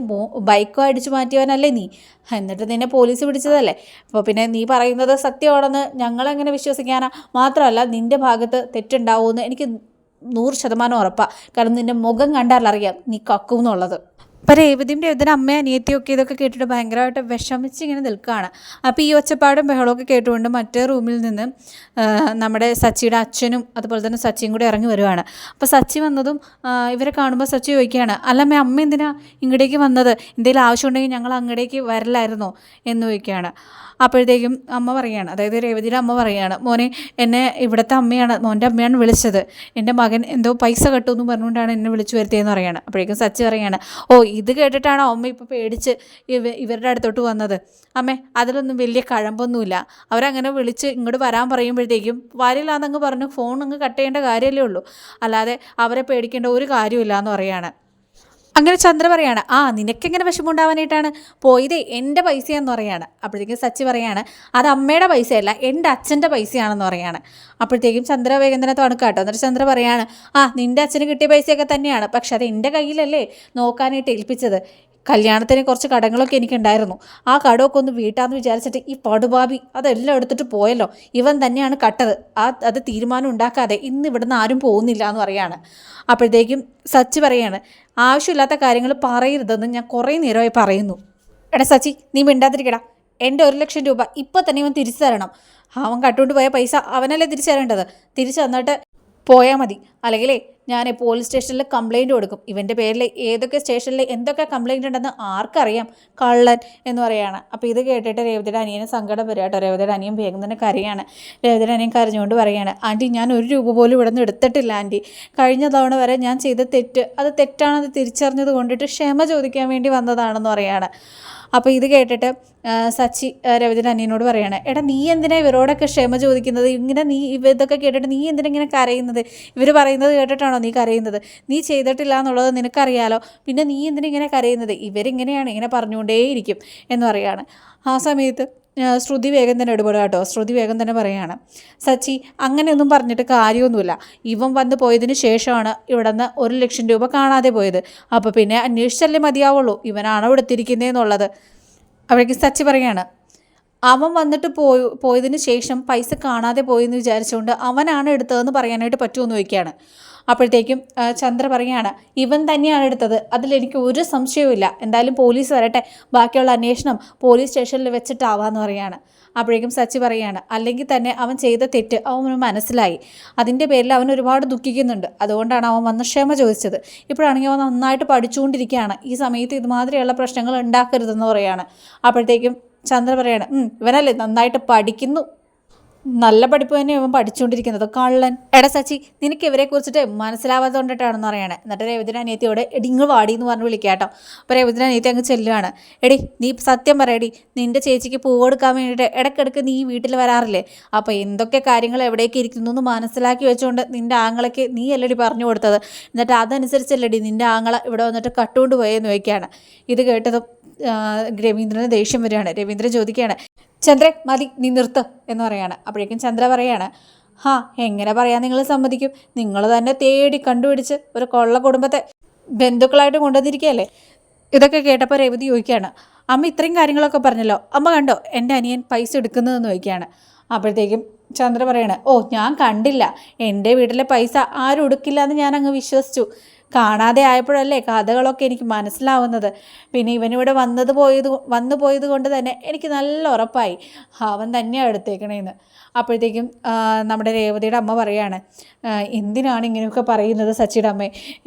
A: ബൈക്കോ അടിച്ചു മാറ്റിയവനല്ലേ നീ, എന്നിട്ട് നിന്നെ പോലീസ് പിടിച്ചതല്ലേ. അപ്പോൾ പിന്നെ നീ പറയുന്നത് സത്യമാണെന്ന് ഞങ്ങളെങ്ങനെ വിശ്വസിക്കാനാ. മാത്രമല്ല നിൻ്റെ ഭാഗത്ത് തെറ്റുണ്ടാവുമെന്ന് എനിക്ക് 100% ഉറപ്പാണ്. കാരണം നിൻ്റെ മുഖം കണ്ടാലറിയാം നീ കക്കും എന്നുള്ളത്. അപ്പോൾ രേവതിയുടെ അമ്മയും അനിയത്തിയും ഒക്കെ ഇതൊക്കെ കേട്ടിട്ട് ഭയങ്കരമായിട്ട് വിഷമിച്ച് ഇങ്ങനെ നിൽക്കുകയാണ്. അപ്പോൾ ഈ ഒച്ചപ്പാടും ബഹളമൊക്കെ കേട്ടുകൊണ്ട് മറ്റേ റൂമിൽ നിന്ന് നമ്മുടെ സച്ചിയുടെ അച്ഛനും അതുപോലെ തന്നെ സച്ചിയും കൂടി ഇറങ്ങി വരുവാണ്. അപ്പോൾ സച്ചി വന്നതും ഇവരെ കാണുമ്പോൾ സച്ചി ചോദിക്കുകയാണ്, അല്ലമ്മേ അമ്മ എന്തിനാ ഇങ്ങോട്ടേക്ക് വന്നത്, എന്തെങ്കിലും ആവശ്യമുണ്ടെങ്കിൽ ഞങ്ങൾ അങ്ങോട്ടേക്ക് വരില്ലായിരുന്നോ എന്ന് ചോദിക്കുകയാണ്. അപ്പോഴത്തേക്കും അമ്മ പറയുകയാണ്, അതായത് രേവതിയുടെ അമ്മ പറയുകയാണ്, മോനെ എന്നെ ഇവിടുത്തെ അമ്മയാണ്, മോൻ്റെ അമ്മയാണ് വിളിച്ചത്, എൻ്റെ മകൻ എന്തോ പൈസ കട്ടുമെന്ന് പറഞ്ഞുകൊണ്ടാണ് എന്നെ വിളിച്ചു വരുത്തിയെന്ന് പറയുകയാണ്. അപ്പോഴേക്കും സച്ചി പറയുകയാണ്, ഓ ഇത് കേട്ടിട്ടാണോ അമ്മ ഇപ്പോൾ പേടിച്ച് ഇവരുടെ അടുത്തോട്ട് വന്നത്, അമ്മേ അതിലൊന്നും വലിയ കഴമ്പൊന്നുമില്ല, അവരങ്ങനെ വിളിച്ച് ഇങ്ങോട്ട് വരാൻ പറയുമ്പോഴത്തേക്കും വരില്ലാന്നങ്ങ് പറഞ്ഞു ഫോൺ അങ്ങ് കട്ട് ചെയ്യേണ്ട കാര്യമല്ലേ ഉള്ളൂ, അല്ലാതെ അവരെ പേടിക്കേണ്ട ഒരു കാര്യമില്ല എന്ന് പറയുകയാണ്. അങ്ങനെ ചന്ദ്ര പറയാണ്, നിനക്കെങ്ങനെ വിഷമമുണ്ടാവാനായിട്ടാണ്, പോയത് എൻ്റെ പൈസയാണെന്ന് പറയാണ്. അപ്പോഴത്തേക്കും സച്ചി പറയാണ്, അത് അമ്മയുടെ പൈസയല്ല എൻ്റെ അച്ഛൻ്റെ പൈസയാണെന്ന് പറയാണ്. അപ്പോഴത്തേക്കും ചന്ദ്ര വേഗം തന്നെ തണുക്കാട്ടോ. എന്നിട്ട് ചന്ദ്ര പറയാണ്, നിൻ്റെ അച്ഛന് കിട്ടിയ പൈസയൊക്കെ തന്നെയാണ്, പക്ഷെ അത് എൻ്റെ കയ്യിലല്ലേ നോക്കാനായിട്ട് ഏൽപ്പിച്ചത്, കല്യാണത്തിന് കുറച്ച് കടങ്ങളൊക്കെ എനിക്കുണ്ടായിരുന്നു, ആ കടമൊക്കെ ഒന്ന് വീട്ടാന്ന് വിചാരിച്ചിട്ട് ഈ പടുപാബി അതെല്ലാം എടുത്തിട്ട് പോയല്ലോ, ഇവൻ തന്നെയാണ് കട്ടത്, അത് തീരുമാനം ഉണ്ടാക്കാതെ ഇന്ന് ഇവിടുന്ന് ആരും പോകുന്നില്ല എന്ന് പറയാണ്. അപ്പോഴത്തേക്കും സച്ചി പറയാണ്, ആവശ്യമില്ലാത്ത കാര്യങ്ങൾ പറയരുതെന്ന് ഞാൻ കുറേ നേരമായി പറയുന്നു. എടാ സച്ചി നീ മിണ്ടാതിരിക്കടാ, എൻ്റെ 1,00,000 രൂപ ഇപ്പോൾ തന്നെ ഇവൻ തിരിച്ചു തരണം, അവൻ കട്ടുകൊണ്ട് പോയ പൈസ അവനല്ലേ തിരിച്ചു തരേണ്ടത്, തിരിച്ചു തന്നിട്ട് പോയാൽ മതി, അല്ലെങ്കിലേ ഞാൻ പോലീസ് സ്റ്റേഷനിൽ കംപ്ലയിൻറ്റ് കൊടുക്കും, ഇവൻ്റെ പേരിൽ ഏതൊക്കെ സ്റ്റേഷനിൽ എന്തൊക്കെ കംപ്ലയിൻ്റ് ഉണ്ടെന്ന് ആർക്കറിയാം, കള്ളൻ എന്ന് പറയുകയാണ്. അപ്പോൾ ഇത് കേട്ടിട്ട് രേവതിയുടെ അനിയന് സങ്കടം വരിക കേട്ടോ. രേവതിയുടെ അനിയൻ വേഗം തന്നെ കരയാണ്. രേവതിയുടെ അനിയൻ കരഞ്ഞുകൊണ്ട് പറയുകയാണ്, ആൻറ്റി ഞാൻ 1 രൂപ പോലും ഇവിടെ നിന്ന് എടുത്തിട്ടില്ല ആൻറ്റി, കഴിഞ്ഞ തവണ വരെ ഞാൻ ചെയ്ത തെറ്റ് അത് തെറ്റാണെന്ന് തിരിച്ചറിഞ്ഞത് കൊണ്ടിട്ട് ക്ഷമ ചോദിക്കാൻ വേണ്ടി വന്നതാണെന്ന് പറയുകയാണ്. അപ്പോൾ ഇത് കേട്ടിട്ട് സച്ചി രേവതിയുടെ അനിയനോട് പറയാണ്, എടാ നീ എന്തിനാ ഇവരോടൊക്കെ ക്ഷമ ചോദിക്കുന്നത്, ഇങ്ങനെ നീ ഇതൊക്കെ കേട്ടിട്ട് നീ എന്തിനാ ഇങ്ങനെ കരയുന്നത്, ഇവർ പറയുന്നത് കേട്ടിട്ടാണോ നീ കരയുന്നത്, നീ ചെയ്തിട്ടില്ല എന്നുള്ളത് നിനക്കറിയാലോ, പിന്നെ നീ എന്തിനാ ഇങ്ങനെ കരയുന്നത്, ഇവരിങ്ങനെയാണ് ഇങ്ങനെ പറഞ്ഞുകൊണ്ടേയിരിക്കും എന്ന് പറയുകയാണ്. ആ സമയത്ത് ശ്രുതി വേഗം തന്നെ ഇടപെടുക കേട്ടോ. ശ്രുതി വേഗം തന്നെ പറയുകയാണ്, സച്ചി അങ്ങനെയൊന്നും പറഞ്ഞിട്ട് കാര്യമൊന്നുമില്ല, ഇവൻ വന്ന് പോയതിന് ശേഷമാണ് ഇവിടെ നിന്ന് 1,00,000 രൂപ കാണാതെ പോയത്, അപ്പോൾ പിന്നെ അന്വേഷിച്ചല്ലേ മതിയാവുള്ളൂ ഇവനാണോ ഇവിടെ എത്തിയിരിക്കുന്നതെന്നുള്ളത്. അപ്പോഴേക്കും സച്ചി പറയുകയാണ്, അവൻ വന്നിട്ട് പോയതിന് ശേഷം പൈസ കാണാതെ പോയെന്ന് വിചാരിച്ചുകൊണ്ട് അവനാണ് എടുത്തതെന്ന് പറയാനായിട്ട് പറ്റുമെന്ന് ചോദിക്കുകയാണ്. അപ്പോഴത്തേക്കും ചന്ദ്ര പറയുകയാണ്, ഇവൻ തന്നെയാണ് എടുത്തത്, അതിലെനിക്ക് ഒരു സംശയവുമില്ല, എന്തായാലും പോലീസ് വരട്ടെ, ബാക്കിയുള്ള അന്വേഷണം പോലീസ് സ്റ്റേഷനിൽ വെച്ചിട്ടാവാന്ന് പറയുകയാണ്. അപ്പോഴേക്കും സച്ചി പറയുകയാണ്, അല്ലെങ്കിൽ തന്നെ അവൻ ചെയ്ത തെറ്റ് അവന് മനസ്സിലായി, അതിൻ്റെ പേരിൽ അവൻ ഒരുപാട് ദുഃഖിക്കുന്നുണ്ട്, അതുകൊണ്ടാണ് അവൻ വന്ന് ക്ഷമ ചോദിച്ചത്, ഇപ്പോഴാണെങ്കിൽ അവൻ നന്നായിട്ട് പഠിച്ചുകൊണ്ടിരിക്കുകയാണ്, ഈ സമയത്ത് ഇതുമാതിരിയുള്ള പ്രശ്നങ്ങൾ ഉണ്ടാക്കരുതെന്ന് പറയുകയാണ്. അപ്പോഴത്തേക്കും ചന്ദ്ര പറയാണ്, ഇവനല്ലേ നന്നായിട്ട് പഠിക്കുന്നു, നല്ല പഠിപ്പ് തന്നെ ഇവൻ പഠിച്ചുകൊണ്ടിരിക്കുന്നത്, കള്ളൻ. എടാ സച്ചി നിനക്ക് ഇവരെ കുറിച്ചിട്ട് മനസ്സിലാവാതെ കൊണ്ടിട്ടാണെന്ന് പറയണേ. എന്നിട്ട് രേവതിയുടെ അനിയത്തിയോട് ഇടിങ്ങൾ വാടി എന്ന് പറഞ്ഞ് വിളിക്കുക കേട്ടോ. അപ്പോൾ രേവതിയുടെ അനിയത്തി അങ്ങ് ചെല്ലുകയാണ്, എടി നീ സത്യം പറയടി, നിൻ്റെ ചേച്ചിക്ക് പൂ കൊടുക്കാൻ വേണ്ടിയിട്ട് ഇടയ്ക്കിടയ്ക്ക് നീ വീട്ടിൽ വരാറില്ലേ, അപ്പോൾ എന്തൊക്കെ കാര്യങ്ങൾ എവിടേക്ക് ഇരിക്കുന്നു എന്ന് മനസ്സിലാക്കി വെച്ചുകൊണ്ട് നിൻ്റെ ആങ്ങളയ്ക്ക് നീ അല്ലടി പറഞ്ഞു കൊടുത്തത്, എന്നിട്ട് അതനുസരിച്ചല്ലടി നിൻ്റെ ആങ്ങള ഇവിടെ വന്നിട്ട് കട്ടുകൊണ്ട് പോയെന്ന് ചോദിക്കുകയാണ്. ഇത് കേട്ടതും രവീന്ദ്രന് ദേഷ്യം വരികയാണ്. രവീന്ദ്രൻ ചോദിക്കുകയാണ്, ചന്ദ്രേ മതി നീ നിർത്ത് എന്ന് പറയാണ്. അപ്പോഴേക്കും ചന്ദ്ര പറയാണ്, എങ്ങനെ പറയാൻ നിങ്ങൾ സമ്മതിക്കും, നിങ്ങൾ തന്നെ തേടി കണ്ടുപിടിച്ച് ഒരു കൊള്ള കുടുംബത്തെ ബന്ധുക്കളായിട്ട് കൊണ്ടുവന്നിരിക്കുകയല്ലേ. ഇതൊക്കെ കേട്ടപ്പോൾ രേവതി ചോദിക്കുകയാണ്, അമ്മ ഇത്രയും കാര്യങ്ങളൊക്കെ പറഞ്ഞല്ലോ, അമ്മ കണ്ടോ എൻ്റെ അനിയൻ പൈസ എടുക്കുന്നതെന്ന് ചോദിക്കുകയാണ്. അപ്പോഴത്തേക്കും ചന്ദ്ര പറയാണ്, ഞാൻ കണ്ടില്ല, എൻ്റെ വീട്ടിലെ പൈസ ആരും എടുക്കില്ല എന്ന് ഞാൻ അങ്ങ് വിശ്വസിച്ചു, കാണാതെ ആയപ്പോഴല്ലേ കഥകളൊക്കെ എനിക്ക് മനസ്സിലാവുന്നത്, പിന്നെ ഇവനിവിടെ വന്നു പോയത് കൊണ്ട് തന്നെ എനിക്ക് നല്ല ഉറപ്പായി അവൻ തന്നെയാണ് എടുത്തേക്കണേന്ന്. അപ്പോഴത്തേക്കും നമ്മുടെ രേവതിയുടെ അമ്മ പറയാണ്, എന്തിനാണ് ഇങ്ങനെയൊക്കെ പറയുന്നത് സച്ചിയുടെ അമ്മേ,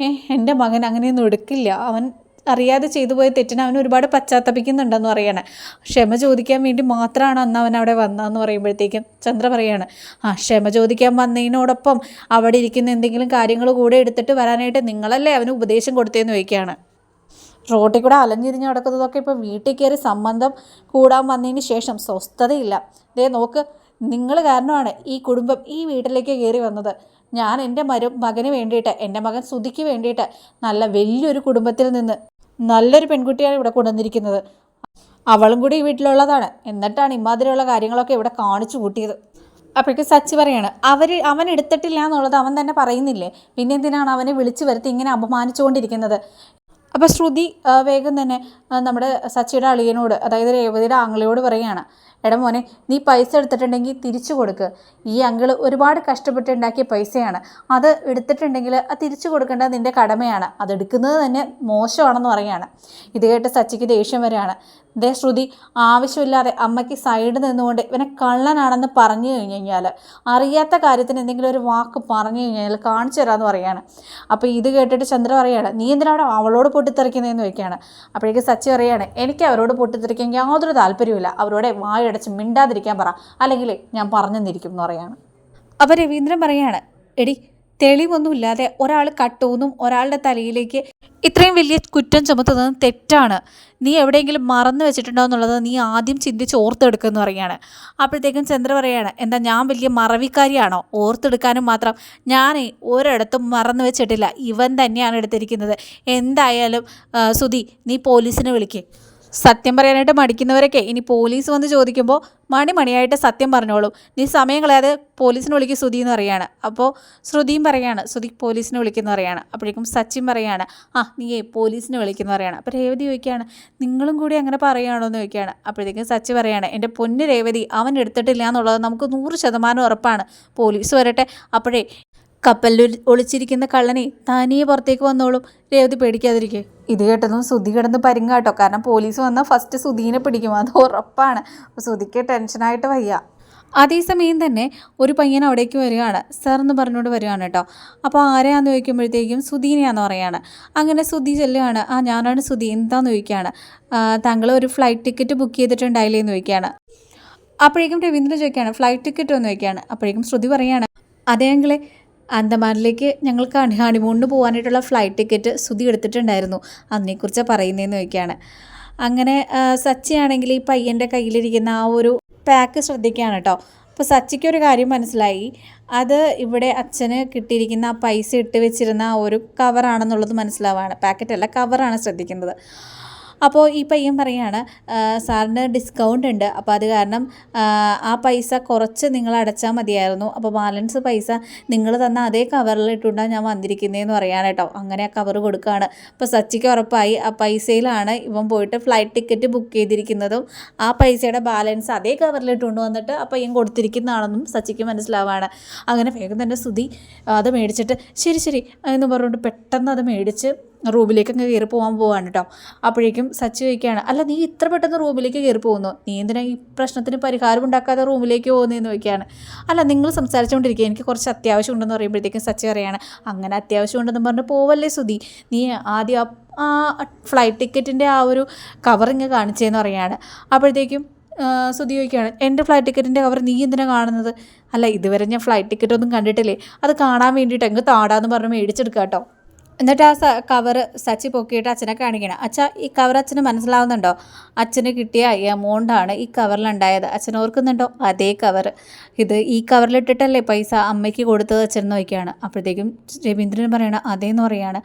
A: എൻ്റെ മകൻ അങ്ങനെയൊന്നും എടുക്കില്ല, അവൻ അറിയാതെ ചെയ്തു പോയ തെറ്റിന് അവൻ ഒരുപാട് പശ്ചാത്തപിക്കുന്നുണ്ടെന്ന് പറയാണ്. ക്ഷമ ചോദിക്കാൻ വേണ്ടി മാത്രമാണ് അന്ന് അവൻ അവിടെ വന്നതെന്ന് പറയുമ്പോഴത്തേക്കും ചന്ദ്ര പറയാണ്, ക്ഷമ ചോദിക്കാൻ വന്നതിനോടൊപ്പം അവിടെ ഇരിക്കുന്ന എന്തെങ്കിലും കാര്യങ്ങൾ കൂടെ എടുത്തിട്ട് വരാനായിട്ട് നിങ്ങളല്ലേ അവന് ഉപദേശം കൊടുത്തതെന്ന് ചോദിക്കുകയാണ്. റോട്ടിൽ കൂടെ അലഞ്ഞിരിഞ്ഞ് നടക്കുന്നതൊക്കെ ഇപ്പോൾ വീട്ടിൽ കയറി സംബന്ധം കൂടാൻ വന്നതിന് ശേഷം സ്വസ്ഥതയില്ല, നോക്ക് നിങ്ങൾ കാരണമാണ് ഈ കുടുംബം ഈ വീട്ടിലേക്ക് കയറി വന്നത്, ഞാൻ എൻ്റെ മകന് വേണ്ടിയിട്ട്, എൻ്റെ മകൻ സുധിക്ക് വേണ്ടിയിട്ട് നല്ല വലിയൊരു കുടുംബത്തിൽ നിന്ന് നല്ലൊരു പെൺകുട്ടിയാണ് ഇവിടെ കൊണ്ടുവന്നിരിക്കുന്നത്, അവളും കൂടി ഈ വീട്ടിലുള്ളതാണ്, എന്നിട്ടാണ് ഇമാതിരിയുള്ള കാര്യങ്ങളൊക്കെ ഇവിടെ കാണിച്ചു കൂട്ടിയത്. അപ്പോഴേക്കും സച്ചി പറയാണ്, അവൻ എടുത്തിട്ടില്ല എന്നുള്ളത് അവൻ തന്നെ പറയുന്നില്ലേ, പിന്നെ എന്തിനാണ് അവനെ വിളിച്ചു വരുത്തി ഇങ്ങനെ അപമാനിച്ചുകൊണ്ടിരിക്കുന്നത്. അപ്പോൾ ശ്രുതി വേഗം തന്നെ നമ്മുടെ സച്ചിയുടെ അളിയനോട്, അതായത് രേവതിയുടെ ആങ്ങളയോട് പറയുകയാണ്, എടാ മോനെ, നീ പൈസ എടുത്തിട്ടുണ്ടെങ്കിൽ തിരിച്ചു കൊടുക്ക്. ഈ അങ്കിള് ഒരുപാട് കഷ്ടപ്പെട്ടുണ്ടാക്കിയ പൈസയാണ്. അത് എടുത്തിട്ടുണ്ടെങ്കിൽ അത് തിരിച്ചു കൊടുക്കേണ്ടത് നിൻ്റെ കടമയാണ്. അതെടുക്കുന്നത് തന്നെ മോശമാണെന്ന് പറയുകയാണ്. ഇത് കേട്ട് സച്ചിക്ക് ദേഷ്യം വരികയാണ്. ദേ ശ്രുതി, ആവശ്യമില്ലാതെ അമ്മയ്ക്ക് സൈഡ് നിന്നുകൊണ്ട് ഇവനെ കള്ളനാണെന്ന് പറഞ്ഞു കഴിഞ്ഞാൽ, അറിയാത്ത കാര്യത്തിന് എന്തെങ്കിലും ഒരു വാക്ക് പറഞ്ഞു കഴിഞ്ഞാൽ കാണിച്ചു തരാമെന്ന് പറയുകയാണ്. അപ്പോൾ ഇത് കേട്ടിട്ട് ചന്ദ്ര പറയുകയാണ്, നീ എന്തിനാണ് അവളോട് പൊട്ടിത്തെറിക്കുന്നതെന്ന് ചോദിക്കുകയാണ്. അപ്പോഴേക്ക് സച്ചി പറയുകയാണ്, എനിക്ക് അവരോട് പൊട്ടിത്തെറിക്കാൻ യാതൊരു താല്പര്യമില്ല. അവരോട് വായടച്ച് മിണ്ടാതിരിക്കാൻ പറ, അല്ലെങ്കിൽ ഞാൻ പറഞ്ഞെന്നിരിക്കും എന്ന് പറയുകയാണ്. അപ്പോൾ രവീന്ദ്രൻ പറയുകയാണ്, എടി തെളിവൊന്നുമില്ലാതെ ഒരാൾ കട്ടൂന്നും ഒരാളുടെ തലയിലേക്ക് ഇത്രയും വലിയ കുറ്റം ചുമത്തുന്നത് തെറ്റാണ്. നീ എവിടെയെങ്കിലും മറന്നു വെച്ചിട്ടുണ്ടോ എന്നുള്ളത് നീ ആദ്യം ചിന്തിച്ച് ഓർത്തെടുക്കുമെന്ന് പറയുകയാണ്. അപ്പോഴത്തേക്കും ചന്ദ്ര പറയുകയാണ്, എന്താ ഞാൻ വലിയ മറവിക്കാരിയാണോ? ഓർത്തെടുക്കാനും മാത്രം ഞാൻ ഒരിടത്തും മറന്നു വെച്ചിട്ടില്ല. ഇവൻ തന്നെയാണ് എടുത്തിരിക്കുന്നത്. എന്തായാലും സുധി, നീ പോലീസിനെ വിളിക്കുക. സത്യം പറയാനായിട്ട് മടിക്കുന്നവരൊക്കെ ഇനി പോലീസ് വന്ന് ചോദിക്കുമ്പോൾ മണിയായിട്ട് സത്യം പറഞ്ഞോളും. നീ സമയം കളയാതെ പോലീസിനെ വിളിക്കും ശ്രുതി എന്ന് പറയുകയാണ്. അപ്പോൾ ശ്രുതിയും പറയുകയാണ്, ശ്രുതി പോലീസിനെ വിളിക്കുന്ന പറയുകയാണ്. അപ്പോഴേക്കും സച്ചിൻ പറയുകയാണ്, നീ പോലീസിനെ വിളിക്കുന്ന പറയുകയാണ്. അപ്പോൾ രേവതി ചോദിക്കുകയാണ്, നിങ്ങളും കൂടി അങ്ങനെ പറയുകയാണോ എന്ന് ചോദിക്കുകയാണ്. അപ്പോഴത്തേക്കും സച്ചി പറയുകയാണ്, എൻ്റെ പൊന്ന് രേവതി, അവൻ എടുത്തിട്ടില്ല എന്നുള്ളത് നമുക്ക് 100% ഉറപ്പാണ്. പോലീസ് വരട്ടെ, അപ്പോഴേ കപ്പലിൽ ഒളിച്ചിരിക്കുന്ന കള്ളനെ തനിയെ പുറത്തേക്ക് വന്നോളും. രേവതി പേടിക്കാതിരിക്കെ. ഇത് കേട്ടതും സുധി കിടന്ന് പരിങ്ങാട്ടോ. കാരണം പോലീസ് വന്നാൽ ഫസ്റ്റ് സുധീനെ പിടിക്കും, അത് ഉറപ്പാണ്. സുധിക്ക് ടെൻഷനായിട്ട് വയ്യ. അതേസമയം തന്നെ ഒരു പയ്യൻ അവിടേക്ക് വരികയാണ്. സാർ എന്ന് പറഞ്ഞുകൊണ്ട് വരികയാണ് കേട്ടോ. അപ്പോൾ ആരെയാന്ന് ചോദിക്കുമ്പോഴത്തേക്കും സുധീനെയാന്ന് പറയുകയാണ്. അങ്ങനെ സുധി ചെല്ലുകയാണ്. ഞാനാണ് സുധി, എന്താന്ന് ചോദിക്കുകയാണ്. താങ്കൾ ഒരു ഫ്ലൈറ്റ് ടിക്കറ്റ് ബുക്ക് ചെയ്തിട്ടുണ്ടായില്ലേ എന്ന് ചോദിക്കുകയാണ്. അപ്പോഴേക്കും രവീന്ദ്രൻ ചോദിക്കുകയാണ്, ഫ്ലൈറ്റ് ടിക്കറ്റ് എന്ന് ചോദിക്കുകയാണ്. അപ്പോഴേക്കും ശ്രുതി പറയുകയാണ്, അതേ അങ്കിളെ, അന്തമാനിലേക്ക് ഞങ്ങൾക്ക് ഹണിമൂണിന് പോകാനായിട്ടുള്ള ഫ്ലൈറ്റ് ടിക്കറ്റ് സുധി എടുത്തിട്ടുണ്ടായിരുന്നു. അതിനെക്കുറിച്ചാണ് പറയുന്നതെന്ന് ചോദിക്കുകയാണ്. അങ്ങനെ സച്ചിയാണെങ്കിൽ ഈ പയ്യൻ്റെ കയ്യിലിരിക്കുന്ന ആ ഒരു പാക്ക് ശ്രദ്ധിക്കുകയാണ് കേട്ടോ. അപ്പോൾ സച്ചിക്കൊരു കാര്യം മനസ്സിലായി. അത് ഇവിടെ അച്ഛന് കിട്ടിയിരിക്കുന്ന ആ പൈസ ഇട്ട് വെച്ചിരുന്ന ആ ഒരു കവറാണെന്നുള്ളത് മനസ്സിലാവാണ്. പാക്കറ്റല്ല, കവറാണ് ശ്രദ്ധിക്കുന്നത്. അപ്പോൾ ഈ പയ്യൻ പറയുകയാണ്, സാറിന് ഡിസ്കൗണ്ട് ഉണ്ട്, അപ്പോൾ അത് കാരണം ആ പൈസ കുറച്ച് നിങ്ങൾ അടച്ചാൽ മതിയായിരുന്നു. അപ്പോൾ ബാലൻസ് പൈസ നിങ്ങൾ തന്ന അതേ കവറിൽ ഇട്ടുകൊണ്ടാണ് ഞാൻ വന്നിരിക്കുന്നതെന്ന് പറയാൻ കേട്ടോ. അങ്ങനെ ആ കവർ കൊടുക്കുകയാണ്. അപ്പോൾ സച്ചിക്ക് ഉറപ്പായി ആ പൈസയിലാണ് ഇവൻ പോയിട്ട് ഫ്ലൈറ്റ് ടിക്കറ്റ് ബുക്ക് ചെയ്തിരിക്കുന്നതും ആ പൈസയുടെ ബാലൻസ് അതേ കവറിൽ ഇട്ടുകൊണ്ട് വന്നിട്ട് ആ പയ്യൻ കൊടുത്തിരിക്കുന്നതാണെന്നും സച്ചിക്ക് മനസ്സിലാവാണ്. അങ്ങനെ വേഗം തന്നെ സുധി അത് മേടിച്ചിട്ട് ശരി എന്ന് പറഞ്ഞുകൊണ്ട് പെട്ടെന്ന് അത് മേടിച്ച് റൂമിലേക്ക് അങ്ങ് കയറി പോകാൻ കേട്ടോ. അപ്പോഴേക്കും സച്ചി ചോദിക്കുകയാണ്, അല്ല നീ ഇത്ര പെട്ടെന്ന് റൂമിലേക്ക് കയറി പോകുന്നു, നീ എന്തിനാ ഈ പ്രശ്നത്തിന് പരിഹാരം ഉണ്ടാക്കാതെ റൂമിലേക്ക് പോകുന്നതെന്ന് ചോദിക്കുകയാണ്. അല്ല നിങ്ങൾ സംസാരിച്ചുകൊണ്ടിരിക്കുക, എനിക്ക് കുറച്ച് അത്യാവശ്യം ഉണ്ടെന്ന് പറയുമ്പോഴത്തേക്കും സച്ചി പറയുകയാണ്, അങ്ങനെ അത്യാവശ്യം ഉണ്ടെന്ന് പറഞ്ഞ് പോവല്ലേ സുധി, നീ ആദ്യം ആ ഫ്ലൈറ്റ് ടിക്കറ്റിൻ്റെ ആ ഒരു കവറിങ് കാണിച്ചതെന്ന് പറയുകയാണ്. അപ്പോഴത്തേക്കും സുധി ചോദിക്കുകയാണ്, എൻ്റെ ഫ്ലൈറ്റ് ടിക്കറ്റിൻ്റെ കവർ നീ എന്തിനാണ് കാണുന്നത്? അല്ല ഇതുവരെ ഞാൻ ഫ്ലൈറ്റ് ടിക്കറ്റ് ഒന്നും കണ്ടിട്ടില്ലേ, അത് കാണാൻ വേണ്ടിയിട്ട് എങ്ങ് താടാന്ന് പറഞ്ഞ് മേടിച്ചെടുക്കുക കേട്ടോ. എന്നിട്ട് ആ കവർ സച്ചി പൊക്കിയിട്ട് അച്ഛനെ കാണിക്കണം. അച്ഛാ, ഈ കവർ അച്ഛന് മനസ്സിലാവുന്നുണ്ടോ? അച്ഛന് കിട്ടിയ എമൗണ്ടാണ് ഈ കവറിലുണ്ടായത്. അച്ഛൻ ഓർക്കുന്നുണ്ടോ? അതേ കവർ. ഈ കവറിലിട്ടിട്ടല്ലേ പൈസ അമ്മയ്ക്ക് കൊടുത്തത് അച്ഛൻ നോക്കിയാണ്. അപ്പോഴത്തേക്കും രവീന്ദ്രൻ പറയണം, അതേന്ന് പറയാണ്.